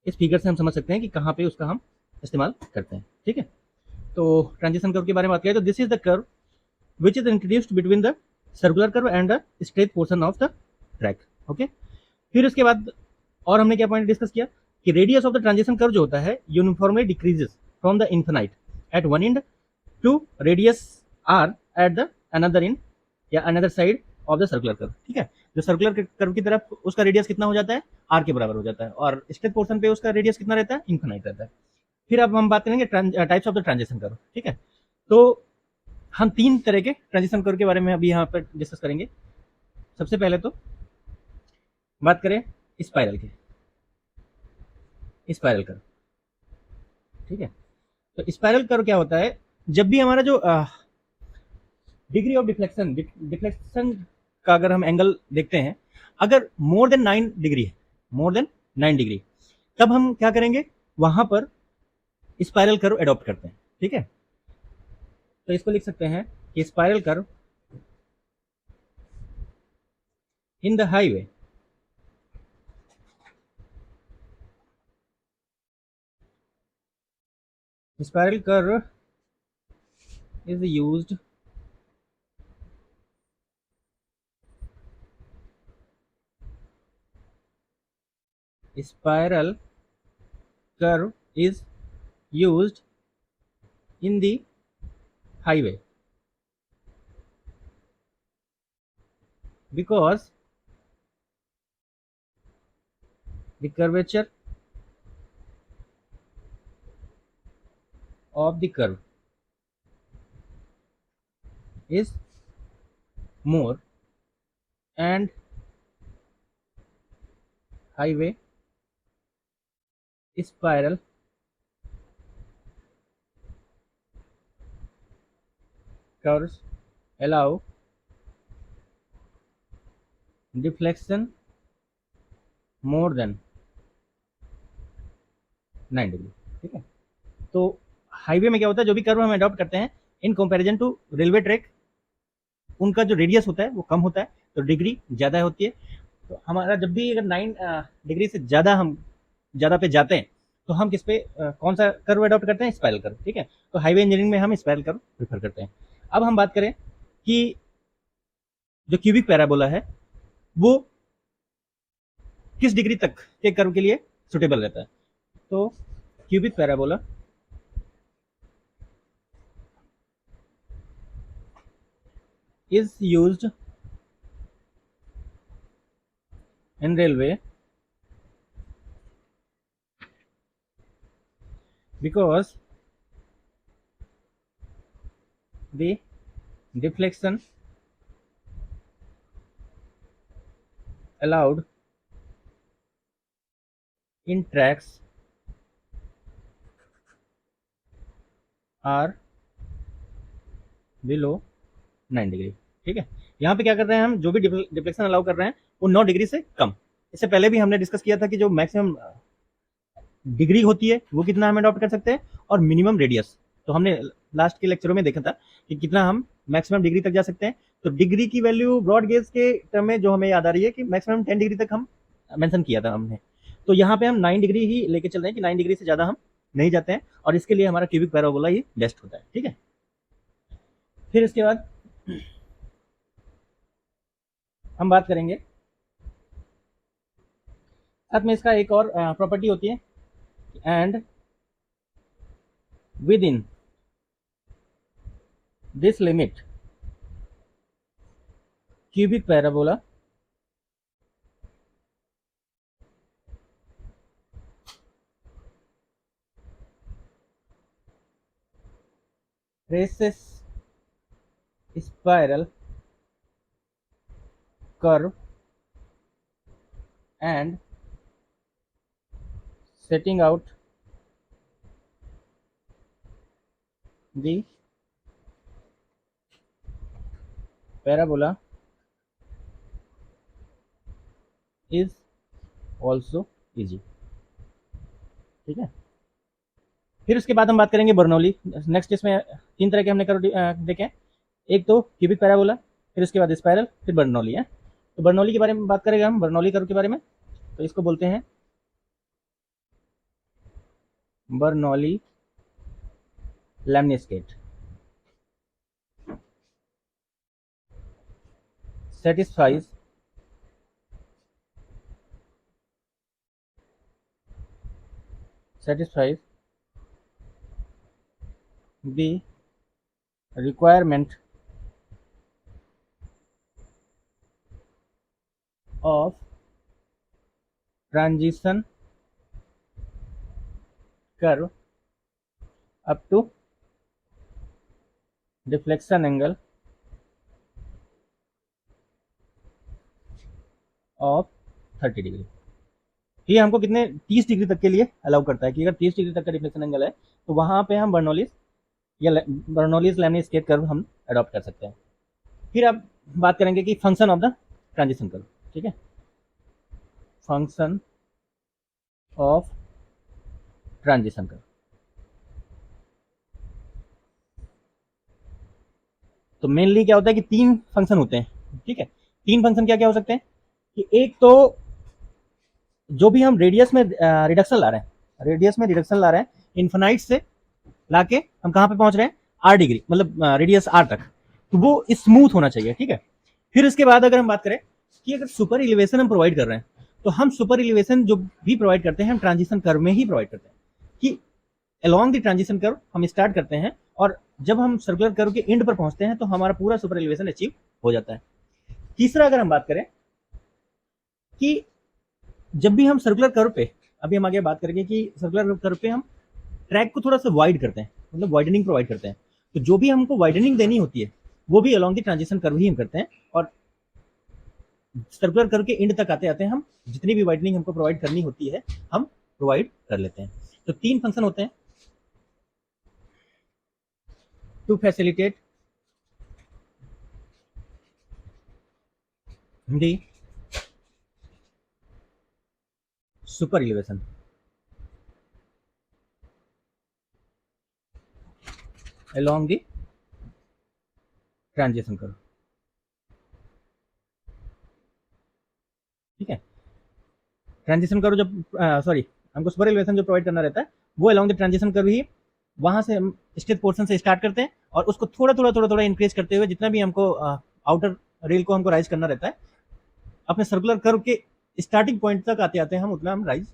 इस फिगर से हम समझ सकते हैं कि कहाँ पे उसका हम इस्तेमाल करते हैं। ठीक है, तो ट्रांजिशन कर्व के बारे में बात करें तो this is the curve which is introduced between the circular curve and the straight portion of the track. Okay, फिर उसके बाद और हमने क्या पॉइंट डिस्कस किया कि radius of the transition curve जो होता है uniformly decreases from the infinite at one end to radius R at the another end या another side of the circular curve. ठीक है, जो सर्कुलर कर्व की तरफ उसका रेडियस कितना हो जाता है, आर के बराबर हो जाता है, और स्ट्रेट पोर्शन पे उसका रेडियस कितना रहता है, इन्फिनाइट रहता है। फिर अब हम बात करेंगे types of the transition curve. ठीक है, तो हम तीन तरह के ट्रांजिशन कर्व के बारे में अभी यहाँ पर डिस्कस करेंगे। सबसे पहले तो बात करें स्पाइरल की, स्पाइरल कर्व। ठीक है, तो स्पाइरल कर्व क्या होता है, जब भी हमारा जो डिग्री ऑफ डिफ्लेक्शन डिफ्लेक्शन का अगर हम एंगल देखते हैं, अगर मोर देन 9 डिग्री है, मोर देन 9 डिग्री, तब हम क्या करेंगे, वहां पर स्पाइरल कर्व एडॉप्ट करते हैं। ठीक है, तो इसको लिख सकते हैं कि spiral curve in the highway spiral curve is used spiral curve is used in the highway because the curvature of the curve is more and highway spiral curves allow deflection more than 9 degree. ठीक है, तो highway में क्या होता है, जो भी curve हम अडॉप्ट करते हैं in comparison to railway track, उनका जो रेडियस होता है वो कम होता है, तो डिग्री ज़्यादा होती है। तो हमारा जब भी अगर 9 डिग्री से ज़्यादा हम ज़्यादा पे जाते हैं तो हम किस पे कौन सा कर्व अडॉप्ट करते हैं, स्पाइरल कर्व। ठीक है, तो हाईवे इंजीनियरिंग में हम स्पाइरल कर्व प्रेफर करते हैं। अब हम बात करें कि जो क्यूबिक पैराबोला है वो किस डिग्री तक के कर्व के लिए सुटेबल रहता है। तो cubic parabola is used in railway because the deflection allowed in tracks are below 9 degree. ठीक है, यहाँ पे क्या कर रहे हैं हम, जो भी डिफ्लेक्शन अलाउ कर रहे हैं वो 9 डिग्री से कम। इससे पहले भी हमने डिस्कस किया था कि जो मैक्सिमम डिग्री होती है वो कितना हम अडॉप्ट कर सकते हैं, और मिनिमम रेडियस। तो हमने लास्ट के लेक्चरों में देखा था कि कितना हम मैक्सिमम डिग्री तक जा सकते हैं। तो डिग्री की वैल्यू ब्रॉड गेज के टर्म में जो हमें याद आ रही है कि मैक्सिमम 10 डिग्री तक हम मेंशन किया था हमने। तो यहाँ पे हम 9 डिग्री ही लेके चल रहे हैं कि 9 डिग्री से ज़्यादा हम नहीं जाते हैं, और इसके लिए हमारा क्यूबिक पैराबोला ही बेस्ट होता है। ठीक है, फिर इसके बाद हम बात करेंगे, साथ में इसका एक और प्रॉपर्टी होती है, and with in this limit cubic parabola traces spiral curve and setting out the parabola is also easy। ठीक है, फिर उसके बाद हम बात करेंगे बर्नौली। नेक्स्ट इसमें तीन तरह के हमने देखे, एक तो क्यूबिक पैराबोला, फिर उसके बाद स्पाइरल, फिर बर्नौली है। तो बर्नौली के बारे में बात करेंगे हम, बर्नौली कर्व के बारे में। तो इसको बोलते हैं Bernoulli लैम्निस्केट। satisfies the requirement of transition curve up to deflection angle of 30 degree. ये हमको कितने 30 डिग्री तक के लिए अलाउ करता है कि अगर 30 डिग्री तक का डिफ्लेक्शन एंगल है तो वहां पे हम बर्नौलीज या बर्नौलीज लैम्निस्केट कर्व हम अडॉप्ट कर सकते हैं। फिर अब बात करेंगे कि function of the transition curve. ठीक है, फंक्शन ऑफ ट्रांजिशन कर्व। तो मेनली क्या होता है कि तीन फंक्शन होते हैं। ठीक है, तीन फंक्शन क्या क्या हो सकते हैं कि एक तो जो भी हम रेडियस में रिडक्शन ला रहे हैं, रेडियस में रिडक्शन ला रहे हैं इन्फिनाइट से लाके हम कहां पे पहुंच रहे हैं, आर डिग्री, मतलब रेडियस आर तक, तो वो स्मूथ होना चाहिए। ठीक है, फिर उसके बाद अगर हम बात करें कि अगर सुपर इलिवेशन हम प्रोवाइड कर रहे हैं, तो हम सुपर इलिवेशन जो भी प्रोवाइड करते हैं हम ट्रांजिशन कर्व में ही प्रोवाइड करते हैं कि अलोंग द ट्रांजिशन कर्व हम स्टार्ट करते हैं, और जब हम सर्कुलर कर्व के एंड पर पहुंचते हैं तो हमारा पूरा सुपर एलिवेशन अचीव हो जाता है। तीसरा अगर हम बात करें कि जब भी हम सर्कुलर कर्व पे, अभी हम आगे बात करेंगे कि सर्कुलर कर्व पे हम ट्रैक को थोड़ा सा वाइड करते हैं, मतलब वाइडनिंग प्रोवाइड करते हैं। तो जो भी हमको वाइडनिंग देनी होती है वो भी अलोंग द ट्रांजिशन कर्व ही हम करते हैं, और सर्कुलर कर्व के एंड तक आते आते हम जितनी भी वाइडनिंग हमको प्रोवाइड करनी होती है हम प्रोवाइड कर लेते हैं। तो तीन फंक्शन होते हैं to facilitate the super elevation. along the transition curve. ठीक है, ट्रांजिशन कर्व जब सॉरी हमको सुपर एलिवेशन जो प्रोवाइड करना रहता है वो along द ट्रांजिशन कर्व ही, वहां से हम स्टेज पोर्शन से स्टार्ट करते हैं और उसको थोड़ा थोड़ा थोड़ा थोड़ा इंक्रीज करते हुए जितना भी हमको आउटर रेल को हमको राइज करना रहता है, अपने सर्कुलर कर्व के स्टार्टिंग पॉइंट तक आते आते हम उतना हम राइज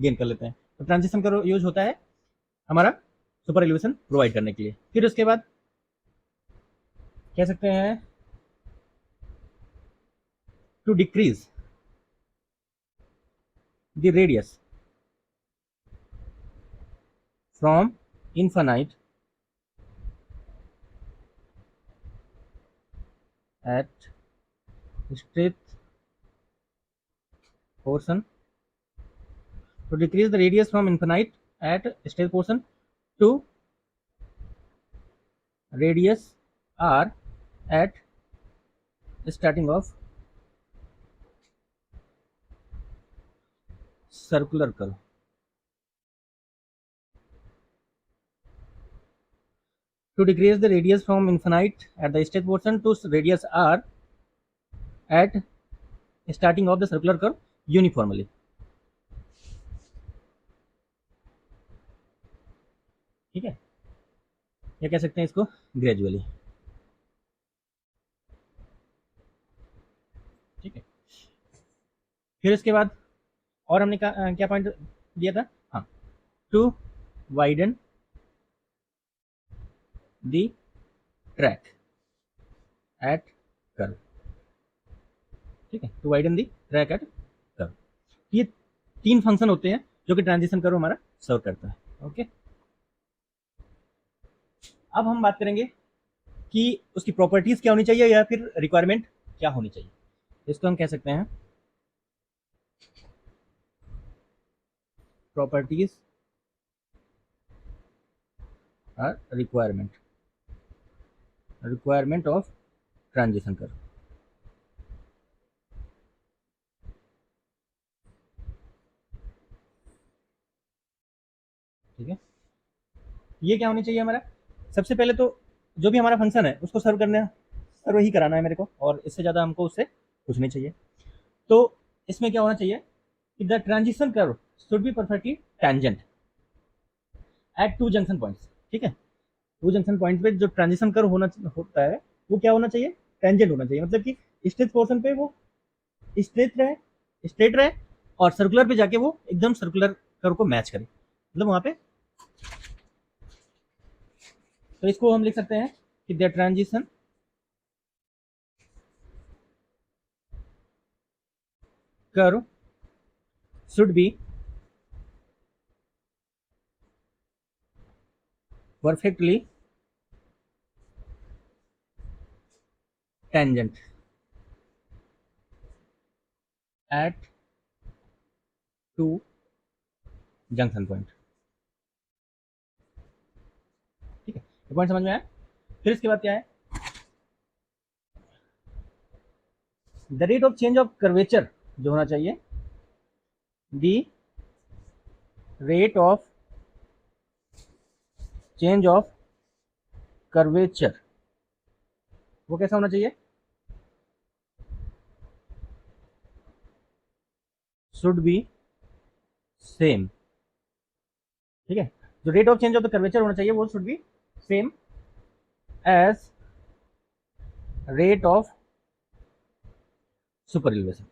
गेन कर लेते हैं। तो ट्रांजिशन कर्व यूज होता है हमारा सुपर एलिवेशन प्रोवाइड करने के लिए। फिर उसके बाद कह सकते हैं to decrease the radius from infinite at straight portion, to decrease the radius from infinite at straight portion to radius r at starting of circular curve। to decrease the radius from infinite at the state portion to radius r at starting of the circular curve uniformly. ठीक है, या कह सकते हैं इसको gradually. ठीक है, फिर इसके बाद और हमने क्या पॉइंट दिया था, हाँ, to widen the track at curve. ठीक है, to widen the track at curve. ये 3 फंक्शन होते हैं जो कि ट्रांजिशन कर्व हमारा सर्व करता है। ओके, अब हम बात करेंगे कि उसकी प्रॉपर्टीज क्या होनी चाहिए या फिर रिक्वायरमेंट क्या होनी चाहिए। इसको हम कह सकते हैं प्रॉपर्टीज और रिक्वायरमेंट ऑफ ट्रांजिशन कर्व। ठीक है, ये क्या होनी चाहिए हमारा, सबसे पहले तो जो भी हमारा फंक्शन है उसको सर्व ही कराना है मेरे को, और इससे ज़्यादा हमको उससे कुछ नहीं चाहिए। तो इसमें क्या होना चाहिए कि the transition curve should be perfectly tangent at 2 junction points. ठीक है, 2 जंक्शन पॉइंट पे जो ट्रांजिशन कर्व होता है वो क्या होना चाहिए, टेंजेंट होना चाहिए, मतलब कि स्ट्रेट पोर्शन पे वो स्ट्रेट रहे और सर्कुलर पे जाके वो एकदम सर्कुलर कर्व को मैच करे, मतलब वहां पे। तो इसको हम लिख सकते हैं कि the transition curve should be perfectly tangent at 2 junction point. ठीक है, ये पॉइंट समझ में आया। फिर इसके बाद क्या है, the rate of change of curvature जो होना चाहिए, the rate of change of curvature वो कैसा होना चाहिए, शुड बी सेम। ठीक है, जो rate of change of the curvature होना चाहिए वो should be same as rate of super elevation.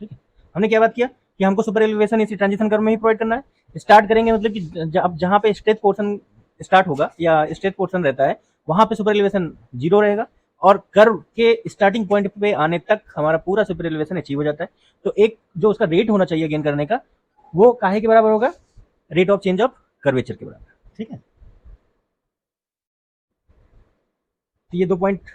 ठीक है, हमने क्या बात किया कि हमको सुपर एलिवेशन इसी ट्रांजिशन कर्व में ही प्रोवाइड करना है। स्टार्ट करेंगे मतलब कि अब जहां पे स्ट्रेच पोर्शन स्टार्ट होगा या स्ट्रेच पोर्शन रहता है वहां पे सुपर एलिवेशन 0 रहेगा, और कर्व के स्टार्टिंग पॉइंट पे आने तक हमारा पूरा सुपर एलिवेशन अचीव हो जाता है। तो एक जो उसका रेट होना चाहिए गेन करने का वो काहे के बराबर होगा, rate of change of curvature के बराबर। ठीक है, तो ये 2 पॉइंट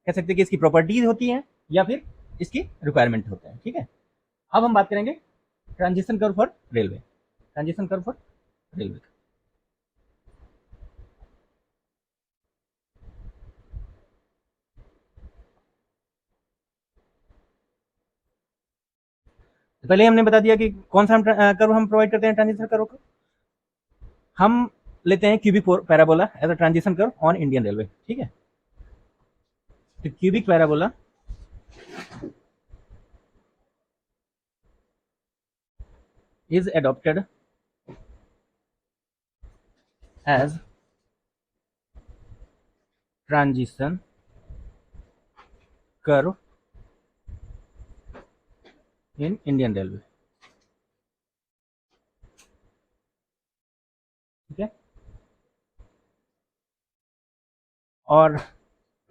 कह सकते हैं कि इसकी प्रॉपर्टीज होती हैं या फिर इसकी रिक्वायरमेंट होता है। ठीक है, अब हम बात करेंगे transition curve for railway. Transition curve for railway, तो पहले हमने बता दिया कि कौन सा कर्व हम प्रोवाइड करते हैं ट्रांजिशन कर्व को। हम लेते हैं cubic parabola as a transition curve on Indian railway. ठीक है, तो cubic parabola is adopted as transition curve in Indian Railway। ठीक है, और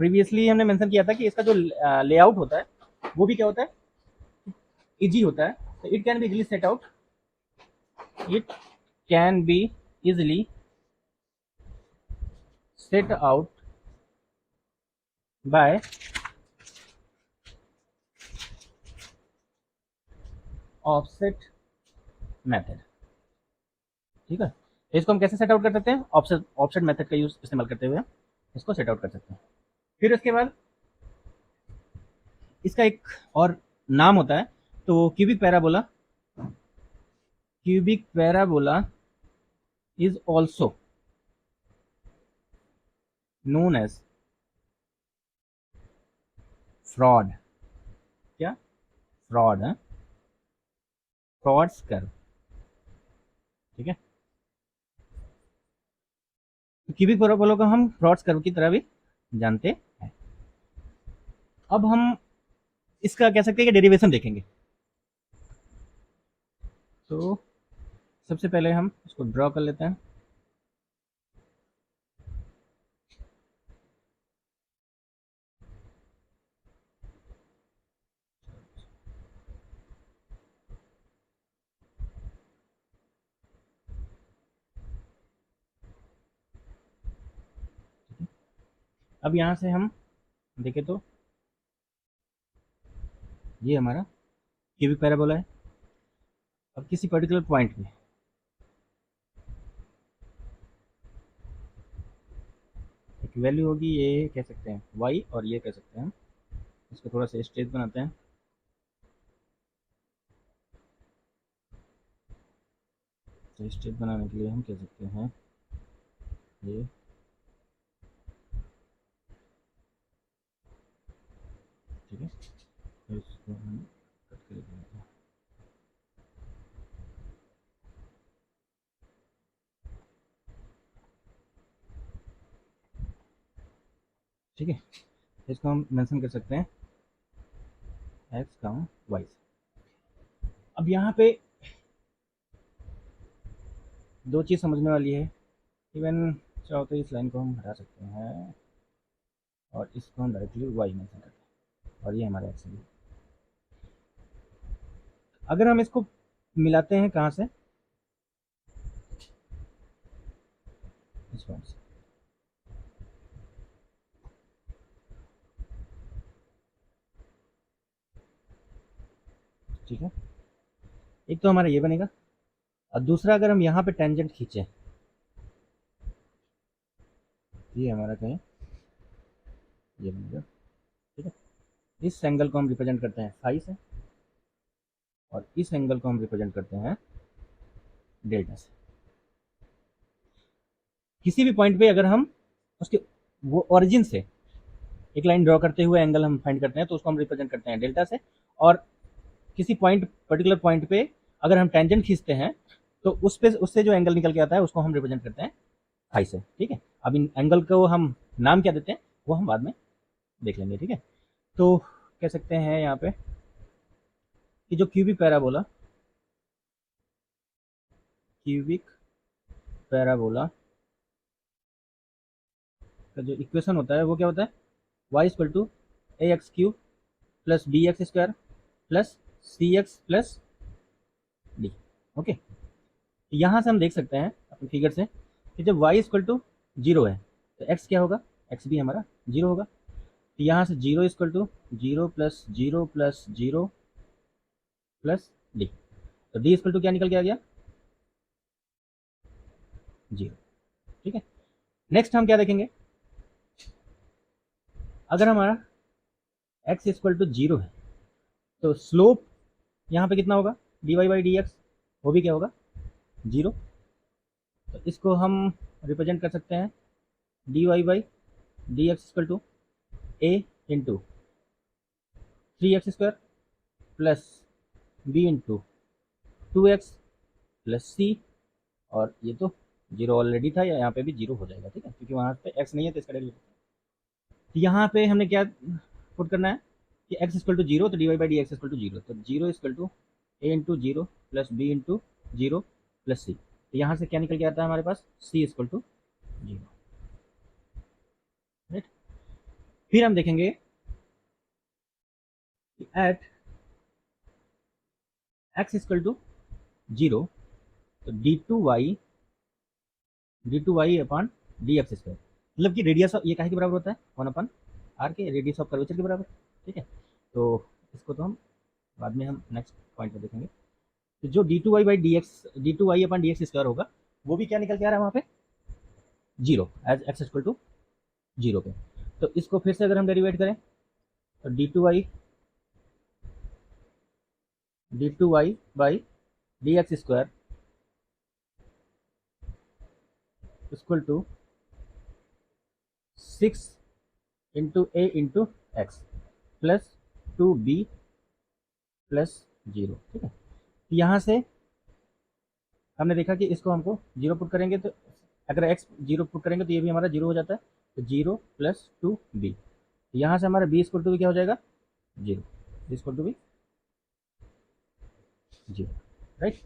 प्रीवियसली हमने मेंशन किया था कि इसका जो लेआउट होता है वो भी क्या होता है, इजी होता है। तो it can be easily set out, it can be easily set out by offset method. ठीक है, तो इसको हम कैसे सेट आउट कर सकते हैं, ऑफसेट मेथड का यूज इस्तेमाल करते हुए इसको सेट आउट कर सकते हैं। फिर उसके बाद इसका एक और नाम होता है, तो cubic parabola is also known as Froude. क्या? फ्रॉड है, फ्रॉड्स कर्व। ठीक है, तो क्यूबिक पैराबोला को हम फ्रॉड्स कर्व की तरह भी जानते हैं। अब हम इसका कह सकते हैं कि डेरिवेशन देखेंगे। तो सबसे पहले हम इसको ड्रॉ कर लेते हैं। अब यहाँ से हम देखें तो ये हमारा क्यूबिक पैराबोला है। अब किसी पर्टिकुलर पॉइंट पे एक वैल्यू होगी, ये कह सकते हैं y, और ये कह सकते हैं हम इसको थोड़ा सा स्ट्रेट बनाते हैं। तो स्ट्रेट बनाने के लिए हम कह सकते हैं ये, ठीक है, तो इसको हम कट कर देते हैं। ठीक है, इसको हम मेंशन कर सकते हैं एक्स काउंट वाई। अब यहाँ पे दो चीज़ समझने वाली है। इवन चाहो तो इस लाइन को हम हटा सकते हैं और इसको हम डायरेक्टली वाई मेंशन करते हैं, और ये हमारा एक्स है। अगर हम इसको मिलाते हैं कहाँ से, इस पॉइंट से, ठीक है, एक तो हमारा ये बनेगा, और दूसरा अगर हम यहाँ पे टेंजेंट खींचे, ये हमारा कहें ये बनेगा। ठीक है, इस एंगल को हम रिप्रेजेंट करते हैं फाई से, और इस एंगल को हम रिप्रेजेंट करते हैं डेल्टा से। किसी भी पॉइंट पे अगर हम उसके वो ओरिजिन से एक लाइन ड्रॉ करते हुए एंगल हम फाइंड करते हैं, तो उसको हम रिप्रेजेंट करते हैं डेल्टा से। और किसी पॉइंट पर्टिकुलर पॉइंट पे अगर हम टेंजेंट खींचते हैं, तो उस पे उससे जो एंगल निकल के आता है उसको हम रिप्रेजेंट करते हैं फाई से। ठीक है, अब इन एंगल को हम नाम क्या देते हैं वो हम बाद में देख लेंगे। ठीक है, तो कह सकते हैं यहाँ पे कि जो क्यूबिक पैराबोला का जो इक्वेशन होता है वो क्या होता है, y equal to a x cube plus b x square plus c x plus d. Okay, यहाँ से हम देख सकते हैं अपने फिगर से कि जब y इक्वल टू जीरो है तो x क्या होगा, x भी हमारा जीरो होगा। तो यहाँ से zero equal to zero plus zero plus d, तो डी इक्वल टू क्या निकल के आ गया, जीरो। ठीक है, नेक्स्ट हम क्या देखेंगे, अगर हमारा x इक्वल टू जीरो है तो स्लोप यहाँ पे कितना होगा, d Y by D x, वो भी क्या होगा, जीरो। तो इसको हम रिप्रेजेंट कर सकते हैं D Y by D X equal to A into three X square plus B into two X plus C, और ये तो जीरो ऑलरेडी था, या यहाँ पे भी जीरो हो जाएगा। ठीक है, क्योंकि वहाँ पे एक्स नहीं है तो इसका डेरिवेटिव। तो यहाँ पे हमने क्या पुट करना है कि एक्स इक्वल टू जीरो, तो D Y by D X equal to zero, तो zero equal to A into zero plus B into zero plus C. तो यहाँ से क्या निकल के आता है हमारे पास, C equal to zero. Right, फिर हम देखेंगे at X equal to zero, तो D two Y upon D x square, मतलब कि रेडियस ये काहे के बराबर होता है, वन अपॉन आर के, रेडियस ऑफ कर्वेचर के बराबर। ठीक है, तो इसको तो हम बाद में हम नेक्स्ट पॉइंट में देखेंगे। तो जो d two Y upon D x square होगा, वो भी क्या निकल के आ रहा है वहाँ पे, zero, as x equal to zero पे। तो इसको फिर से अगर हम डेरिवेट करें तो D two y by D x square equal to 6 into a into x plus 2b plus 0। ठीक है, यहाँ से हमने देखा कि इसको हमको 0 पुट करेंगे तो अगर x 0 पुट करेंगे तो ये भी हमारा 0 हो जाता है, तो 0 प्लस 2b। यहाँ से हमारा b इक्वल टू भी क्या हो जाएगा, 0, b इक्वल टू भी 0, राइट।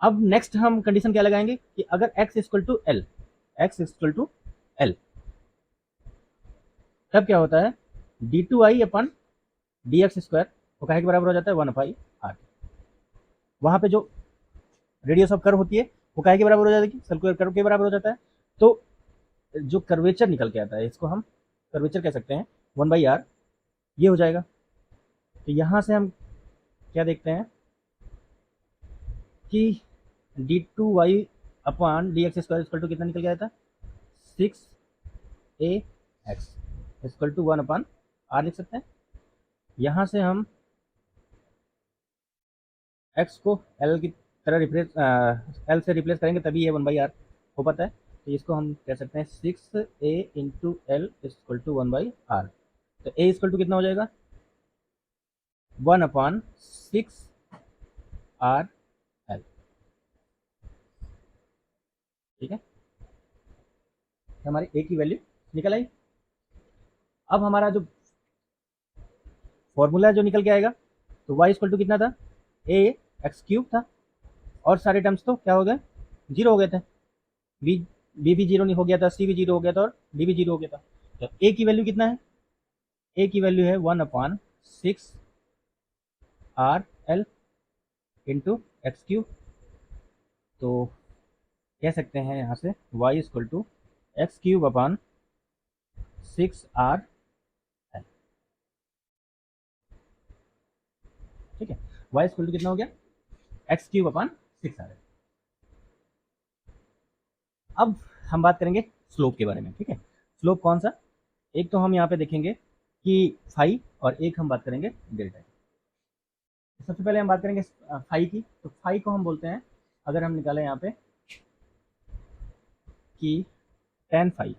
अब नेक्स्ट हम कंडीशन क्या लगाएंगे कि अगर x equal to l, x equal to l, तब क्या होता है d2i अपन dx स्क्वायर वो काहे के बराबर हो जाता है 1/r। वहां पे जो रेडियस ऑफ कर्व होती है वो काहे के बराबर हो जाती है, सर्कुलर कर्व के बराबर हो जाता है। तो जो कर्वेचर निकल के आता है इसको हम कर्वेचर कह सकते हैं 1/r, ये हो जाएगा। तो यहाँ से हम क्या देखते हैं कि d2y upon dx square equal to कितना निकल के आता है 6ax इक्वल टू 1/r लिख सकते हैं। यहाँ से हम x को l की तरह l से रिप्लेस करेंगे तभी ये 1/r हो पाता है। तो इसको हम कह सकते हैं 6a into L equal to 1/r। तो a इक्वल टू कितना हो जाएगा 1/6r l। ठीक है, हमारी a की वैल्यू निकल आई। अब हमारा जो फॉर्मूला जो निकल के आएगा तो y इक्वल टू कितना था, a एक्स क्यूब था और सारे टर्म्स तो क्या हो गए, 0 हो गए थे। b भी 0 नहीं हो गया था, c भी 0 हो गया था और d भी 0 हो गया था। तो a की वैल्यू कितना है, a की वैल्यू है 1/6r l into x cube. तो कह सकते हैं यहाँ से y equal to x cube upon 6r l। ठीक है, y इक्वल टू कितना हो गया x cube upon 6r l। अब हम बात करेंगे स्लोप के बारे में। ठीक है, स्लोप कौन सा, एक तो हम यहाँ पे देखेंगे कि फाई और एक हम बात करेंगे डेल्टा की। सबसे पहले हम बात करेंगे फाई की। तो फाई को हम बोलते हैं, अगर हम निकालें यहाँ पे कि tan फाई,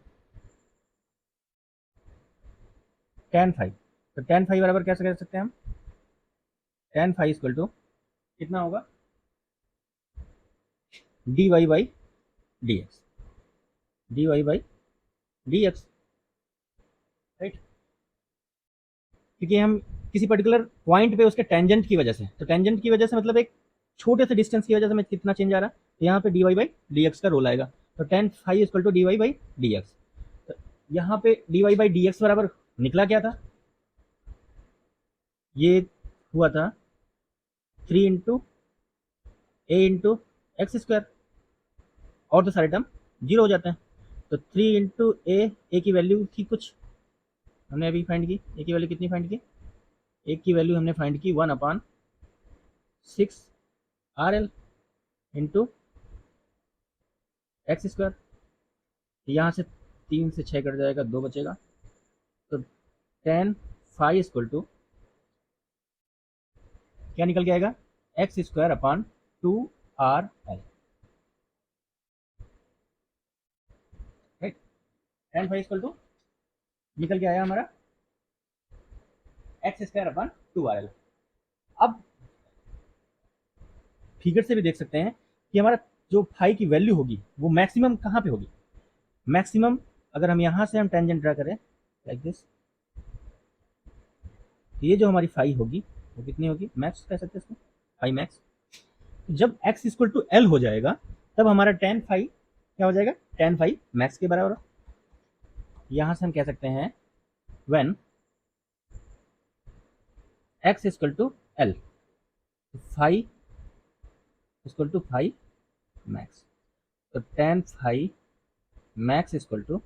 तो tan फाई बराबर कैसे कह सकते हैं हम, tan फाई इक्वल टू कितना होगा dy by dx, dy by dx, right. क्योंकि हम किसी पर्टिकुलर पॉइंट पे उसके टेंजेंट की वजह से, तो टेंजेंट की वजह से मतलब एक छोटे से डिस्टेंस की वजह से मैं कितना चेंज आ रहा है, तो यहाँ पे dy बाई dx का रोल आएगा। तो tan phi equal to dy by dx। तो यहाँ पे dy बाई dx बराबर निकला क्या था, ये हुआ था 3 into a into x square, और तो सारे टर्म 0 हो जाते हैं। तो 3 इंटू ए की वैल्यू थी कुछ, हमने अभी फाइंड की, ए की वैल्यू कितनी फाइंड की, ए की वैल्यू हमने फाइंड की 1/6r l into x square. यहाँ से 3 से 6 कट जाएगा, 2 बचेगा। तो tan फाई इक्वल टू क्या निकल के आएगा, x square upon 2r l, right. tan phi equal to निकल के आया हमारा x square upon 2r l। अब फिगर से भी देख सकते हैं कि हमारा जो फाई की वैल्यू होगी वो मैक्सिमम कहाँ पे होगी, मैक्सिमम अगर हम यहाँ से हम टेंजेंट ड्रा करें लाइक दिस, ये जो हमारी फाई होगी वो कितनी होगी, मैक्स कह सकते हैं इसको, फाई मैक्स। जब x इक्वल टू एल हो जाएगा तब हमारा tan फाई क्या हो जाएगा, tan फाई मैक्स के बराबर। यहां से हम कह सकते हैं when x equal to l, phi equal to phi max. तो tan phi max equal to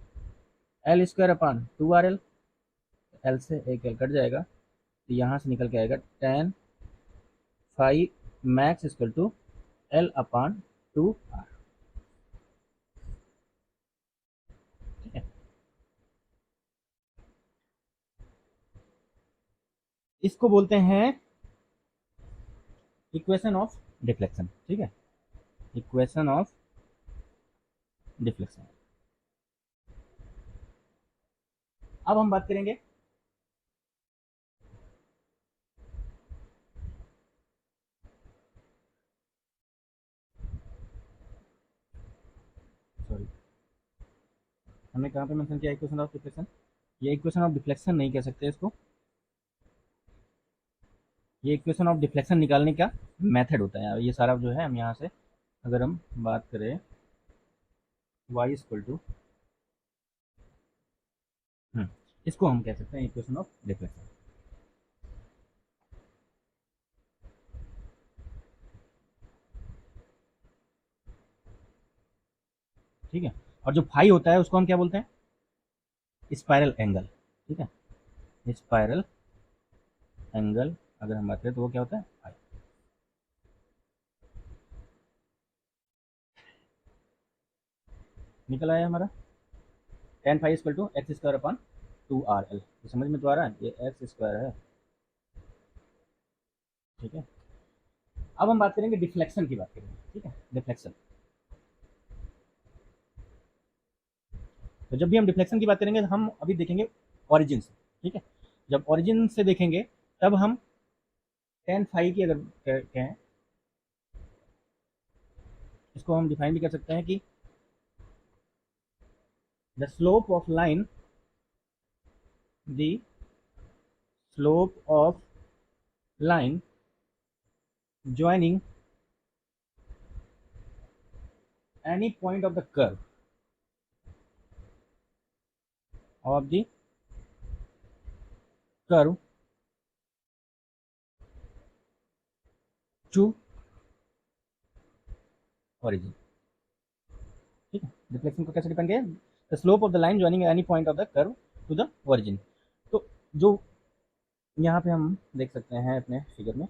l square upon 2r l, l से एक एल कट जाएगा, तो यहाँ से निकल के आएगा tan phi max equal to L upon 2r। ठीक है, इसको बोलते हैं इक्वेशन ऑफ डिफ्लेक्शन। ठीक है, इक्वेशन ऑफ डिफ्लेक्शन। अब हम बात करेंगे सॉरी, हमने कहाँ पे मेंशन किया इक्वेशन ऑफ डिफ्लेक्शन? ये इक्वेशन ऑफ डिफ्लेक्शन नहीं कह सकते इसको, ये इक्वेशन ऑफ डिफ्लेक्शन निकालने का मेथड होता है। ये सारा जो है हम यहाँ से अगर हम बात करें y इक्वल टू, इसको हम कह सकते हैं इक्वेशन ऑफ डिफ्लेक्शन। ठीक है, और जो फाई होता है उसको हम क्या बोलते हैं? Spiral angle. ठीक है, स्पाइरल एंगल अगर हम बात करें तो वो क्या होता है? फाई। निकल आया हमारा tan phi equal to x square upon 2RL। ये समझ में तो आ रहा है, ये एक्स स्क्वायर है। ठीक है, अब हम बात करेंगे डिफ्लेक्शन की बात करेंगे। ठीक है, डिफ्लेक्शन। तो जब भी हम डिफ्लेक्शन की बात करेंगे तो हम अभी देखेंगे ओरिजिन से। ठीक है, जब ओरिजिन से देखेंगे तब हम tan फाई की अगर कहें, इसको हम डिफाइन भी कर सकते हैं कि the slope of line, the slope of line joining any point of the curve of the curve to origin। ठीक है, डिफ्लेक्शन को कैसे डिपेंड किया? The slope of the line joining any point of the curve to the origin. तो जो यहाँ पे हम देख सकते हैं अपने फिगर में,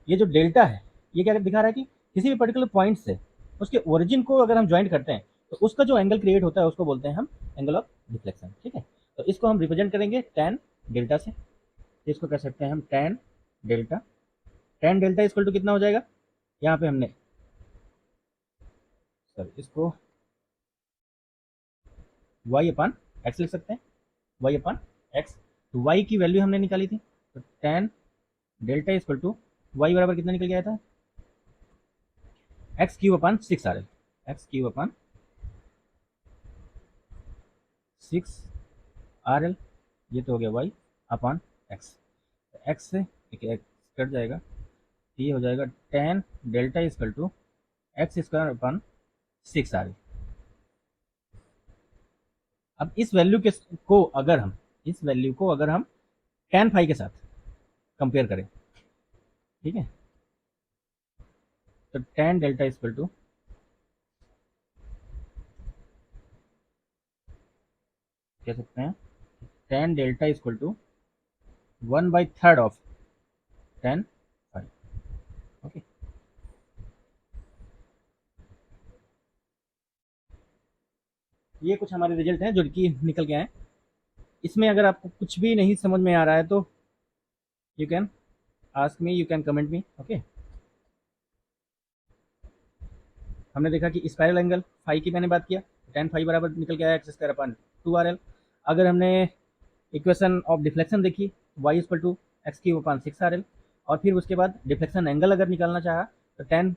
ये जो डेल्टा है ये क्या दिखा रहा है कि किसी भी पर्टिकुलर पॉइंट से उसके ओरिजिन को अगर हम ज्वाइंट करते हैं तो उसका जो एंगल क्रिएट होता है उसको बोलते हैं हम एंगल ऑफ डिफ्लेक्शन। ठीक है, तो इसको हम रिप्रेजेंट करेंगे tan डेल्टा से। तो इसको कह सकते हैं हम tan delta. tan delta equal to कितना हो जाएगा? यहाँ पे हमने सर इसको y अपान एक्स लिख सकते हैं, y अपान एक्स। तो y की वैल्यू हमने निकाली थी, तो tan delta equal to y बराबर कितना निकल गया था? X cube upon 6RL। X cube upon 6RL, ये तो हो गया y अपान एक्स। एक्स से एक एक्स कट जाएगा, ये हो जाएगा tan delta equal to x square upon 6RL। अब इस वैल्यू के को अगर हम इस वैल्यू को अगर हम tan फाई के साथ कंपेयर करें, ठीक है, तो tan डेल्टा इक्वल टू कह सकते हैं tan delta equal to 1/3 of tan phi. Okay, ये कुछ हमारे रिजल्ट हैं जो कि निकल के आए। इसमें अगर आपको कुछ भी नहीं समझ में आ रहा है तो you can ask me, you can comment me. Okay, हमने देखा कि स्पाइरल एंगल फाई की मैंने बात किया, tan फाई बराबर निकल के आया एक्स स्क्वायर अपॉन 2RL। अगर हमने इक्वेशन ऑफ डिफ्लेक्शन देखी, y equal to x cube upon 6RL। और फिर उसके बाद डिफ्लेक्शन एंगल अगर निकालना चाहा तो tan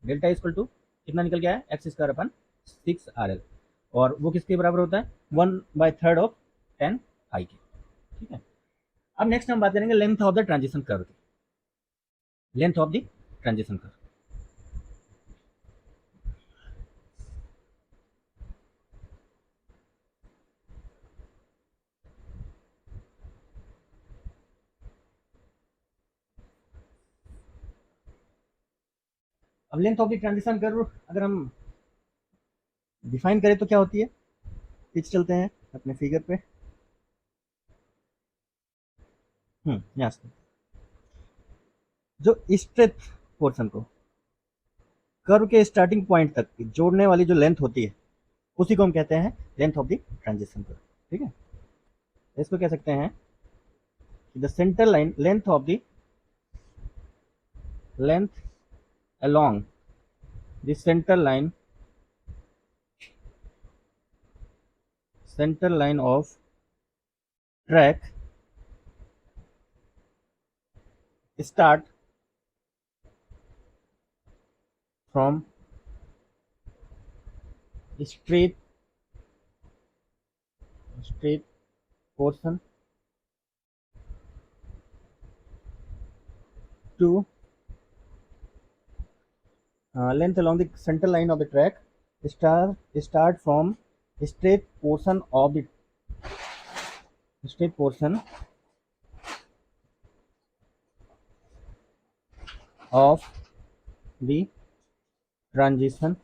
डेल्टा इक्वल टू कितना निकल गया है? एक्स स्क्वायर अपॉन 6RL, और वो किसके बराबर होता है? 1/3 ऑफ tan फाई के। ठीक है, अब नेक्स्ट हम बात करेंगे length of the transition curve की। Length of the transition curve. अब length of the transition curve अगर हम डिफाइन करें तो क्या होती है? पीछे चलते हैं अपने फिगर पे। यहाँ से जो स्ट्रेट पोर्शन को कर्व के स्टार्टिंग पॉइंट तक जोड़ने वाली जो लेंथ होती है उसी को हम कहते हैं length of the transition curve. ठीक है, इसको कह सकते हैं the centre line length along the center line center line of track start from straight portion to length along the center line of the track start from straight portion of the straight portion of the transition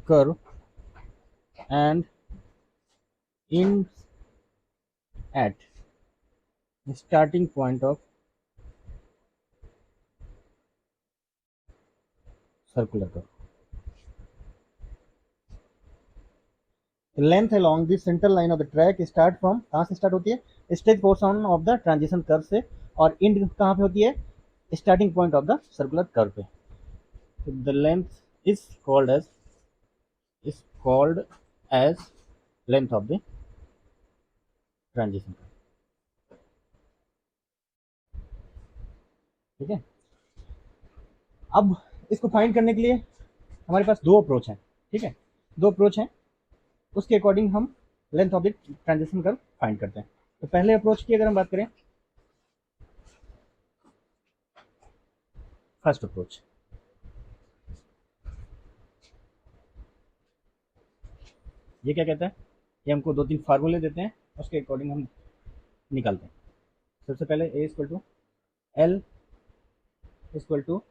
curve and ends at the starting point of circular curve. The length along the center line of the track start from कहाँ से start होती है straight portion of the transition curve से और and कहाँ पे होती है starting point of the circular curve पे. So the length is called as length of the transition curve. ठीक है. अब इसको फाइंड करने के लिए हमारे पास दो अप्रोच हैं. ठीक है, दो अप्रोच हैं, उसके अकॉर्डिंग हम length of the transition curve find करते हैं. तो पहले अप्रोच की अगर हम बात करें, फर्स्ट अप्रोच, ये क्या कहता है, ये हमको दो तीन फार्मूले देते हैं, उसके अकॉर्डिंग हम निकालते हैं. सबसे पहले A equal to L equal to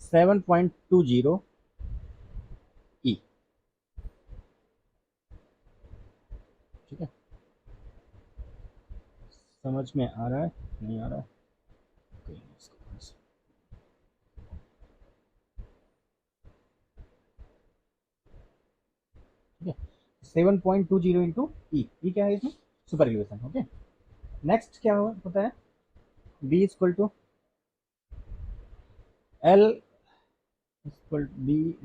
7.20 E. ठीक है, समझ में आ रहा है नहीं आ रहा है? ठीक है, 7.20 इंटू ई. ई क्या है इसमें, सुपर एलिवेशन. ओके, नेक्स्ट क्या होता है, B equal to L equal to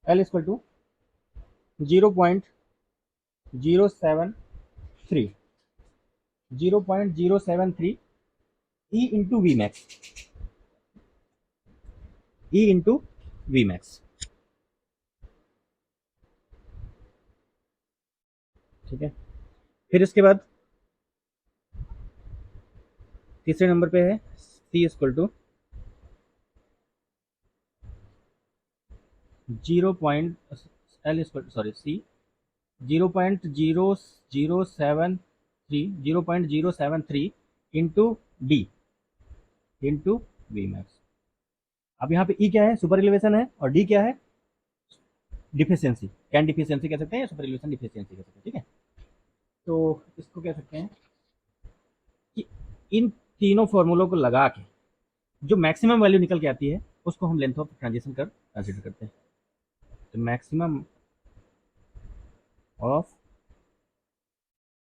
B equal to 0.073 E into V max. E into V max. ठीक है, फिर इसके बाद तीसरे नंबर पे है C equal to 0.073 into D into V max. अब यहाँ पे ई क्या है, सुपर एलिवेशन है, और डी क्या है, डिफिशियंसी. कैन डिफिशियंसी कह सकते हैं, सुपर एलिवेशन डिफिशियंसी कह सकते हैं. ठीक है, तो इसको कह सकते हैं कि इन तीनों फॉर्मूलों को लगा के जो मैक्सिमम वैल्यू निकल के आती है उसको हम लेंथ ऑफ ट्रांजिशन कर कंसिडर करते हैं. तो मैक्सिमम ऑफ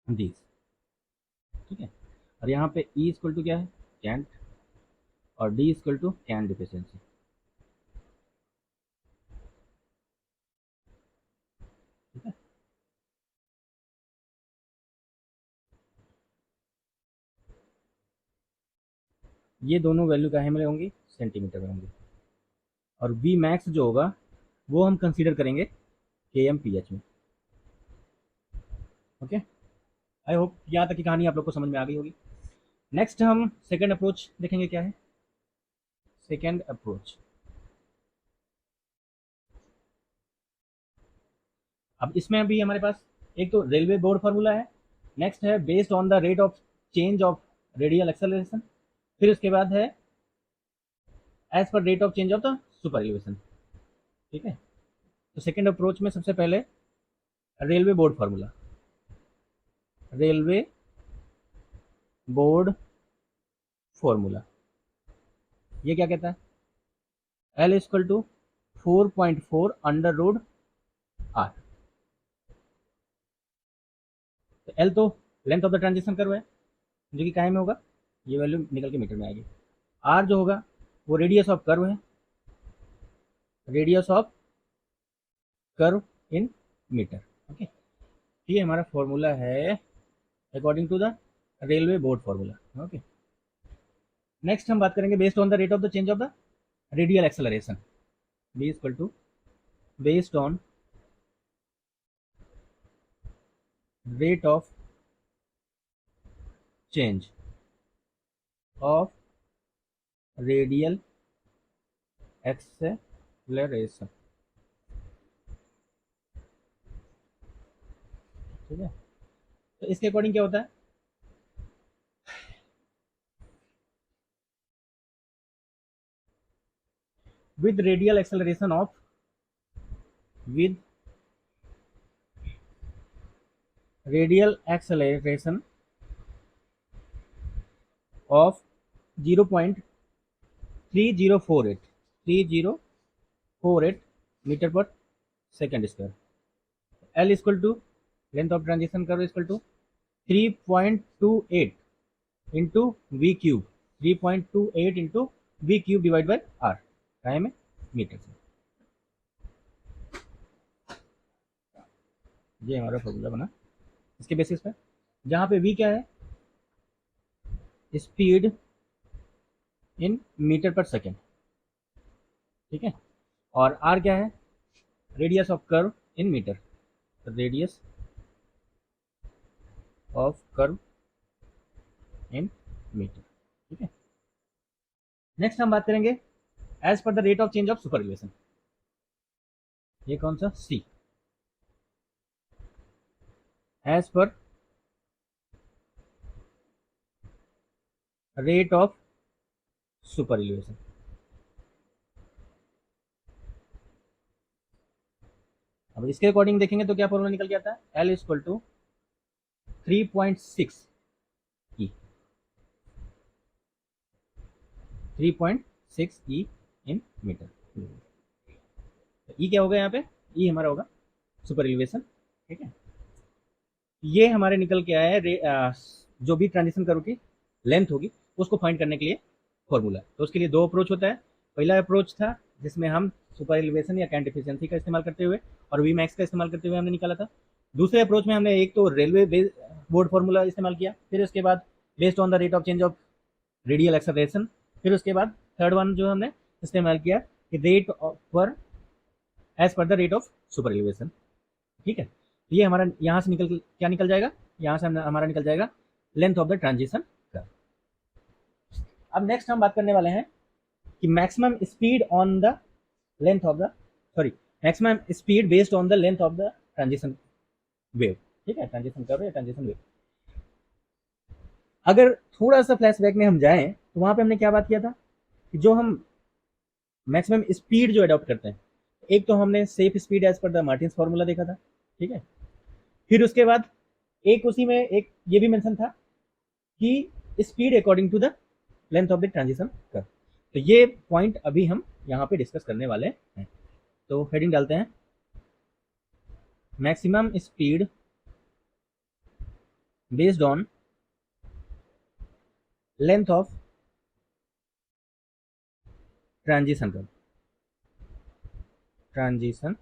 दीज. ठीक है, और यहाँ पे ई इक्वल टू क्या है, कैंट, और D equal to can deficiency. ठीक है, ये दोनों वैल्यू काहे में होंगी, सेंटीमीटर में होंगी, और वी मैक्स जो होगा वो हम कंसीडर करेंगे के एम पी एच में. ओके, आई होप यहाँ तक की कहानी आप लोग को समझ में आ गई होगी. नेक्स्ट हम सेकेंड अप्रोच देखेंगे. क्या है सेकेंड अप्रोच? अब इसमें भी हमारे पास एक तो रेलवे बोर्ड फार्मूला है, नेक्स्ट है based on the rate of change of radial acceleration, फिर उसके बाद है as per rate of change of the super elevation. ठीक है, तो सेकेंड अप्रोच में सबसे पहले railway board formula, railway board formula, ये क्या कहता है, L equal to 4.4 under root R. तो एल तो length of the transition curve है, जो कि काहे में होगा, ये वैल्यू निकल के मीटर में आएगी. आर जो होगा वो रेडियस ऑफ कर्व है, radius of curve in metre. Okay, ये हमारा फॉर्मूला है according to the railway board formula. Okay, next हम बात करेंगे based on the rate of the change of the radial acceleration, B equal to based on rate of change of radial acceleration। ठीक है, तो इसके according क्या होता है, with radial acceleration of with radial acceleration of 0.3048 metre per second square, L equal to length of transition curve equal to 3.28 into V cube, 3.28 into V cube divide by R, time है metre से। ये हमारा formula बना इसके basis पे, जहाँ पे V क्या है, speed in metre per second. ठीक है, और आर क्या है, radius of curve in metre, radius of curve in metre. ठीक है, नेक्स्ट हम बात करेंगे as per the rate of change of super elevation. ये कौन सा, C, as per rate of super elevation. अब इसके अकॉर्डिंग देखेंगे तो क्या फॉर्मूला निकल के आता है, L equal to 3.6 E, 3.6 E in metre. E क्या होगा यहाँ पे, ई हमारा होगा सुपर इलिवेशन। ठीक है, ये हमारे निकल के आया है जो भी ट्रांजिशन कर्व की लेंथ होगी उसको फाइंड करने के लिए फॉर्मूला। तो उसके लिए दो अप्रोच होता है, पहला अप्रोच था जिसमें हम सुपर एलिवेशन या कैंट एफिशिएंसी का इस्तेमाल करते हुए और वी मैक्स का इस्तेमाल करते हुए हमने निकाला था। दूसरे अप्रोच में हमने एक तो रेलवे बोर्ड फॉर्मूला इस्तेमाल किया, फिर उसके बाद based on the rate of change of radial acceleration, फिर उसके बाद थर्ड वन जो हमने इस्तेमाल किया कि rate per as per the rate of super elevation. ठीक है, ये हमारा यहाँ से निकल क्या निकल जाएगा, यहाँ से हमारा निकल जाएगा length of the transition curve. अब नेक्स्ट हम बात करने वाले हैं कि maximum speed on the length of the maximum speed based on the length of the transition wave. ठीक है, ट्रांजिशन कर्व या ट्रांजिशन वेव। अगर थोड़ा सा फ्लैशबैक में हम जाएं तो वहां पे हमने क्या बात किया था कि जो हम मैक्सिमम स्पीड जो अडॉप्ट करते हैं, एक तो हमने safe speed as per the Martin's formula देखा था। ठीक है, फिर उसके बाद एक उसी में एक ये भी मेंशन था कि speed according to the length of the transition curve. तो ये पॉइंट अभी हम यहाँ पे डिस्कस करने वाले हैं। तो हेडिंग डालते हैं, maximum speed based on length of transition curve, transition.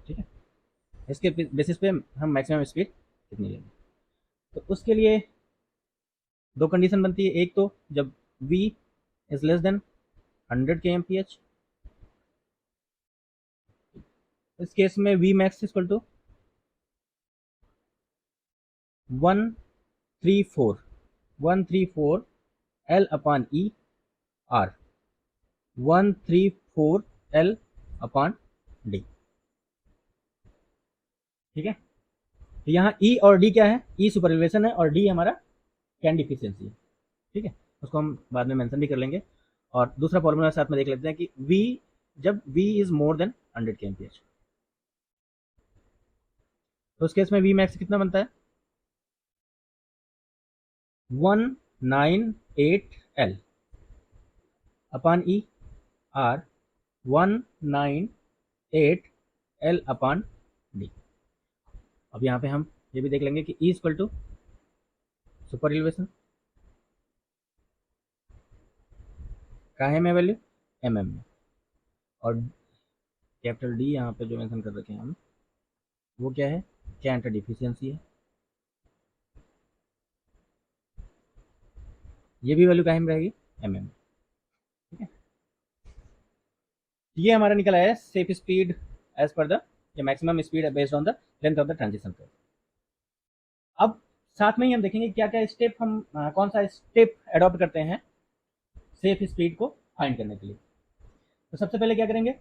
ठीक है, इसके बेसिस पे हम मैक्सिमम स्पीड कितनी लेंगे। तो उसके लिए दो कंडीशन बनती है, एक तो जब v is less than 100 kmph, इस केस में v max equal to 134 L अपॉन E R, 134 L अपॉन D। ठीक है, तो यहाँ E और D क्या है, E सुपर एलिवेशन है और D हमारा कैंट एफिशिएंसी है। ठीक है, उसको हम बाद में मेंशन भी कर लेंगे। और दूसरा फॉर्मूला साथ में देख लेते हैं कि V जब V is more than 100 kmph, तो उस केस में V मैक्स कितना बनता है, 198 L अपॉन E R, 198 L अपॉन D। अब यहाँ पे हम ये भी देख लेंगे कि E equal to super elevation का है में वैल्यू mm में, और कैपिटल डी यहाँ पे जो मेंशन कर रखे हैं हम, वो क्या है, कैंट डिफिशियंसी है। ये भी वैल्यू काहे में रहेगी, एम एम। ठीक है, ये हमारा निकला है safe speed as per the maximum speed based on the length of the transition curve. अब साथ में ही हम देखेंगे क्या क्या स्टेप हम कौन सा स्टेप अडॉप्ट करते हैं सेफ स्पीड को फाइंड करने के लिए। तो सबसे पहले क्या करेंगे,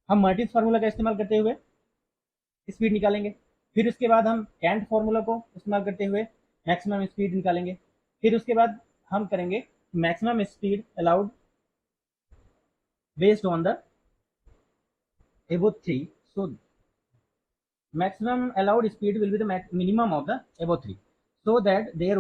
हम मर्टिस फार्मूला का इस्तेमाल करते हुए स्पीड निकालेंगे। फिर उसके बाद हम कैंट फार्मूला को इस्तेमाल करते हुए मैक्सिमम स्पीड निकालेंगे। फिर उसके बाद हम करेंगे maximum speed allowed based on the above 3, so maximum allowed speed will be the minimum of the above 3, so that there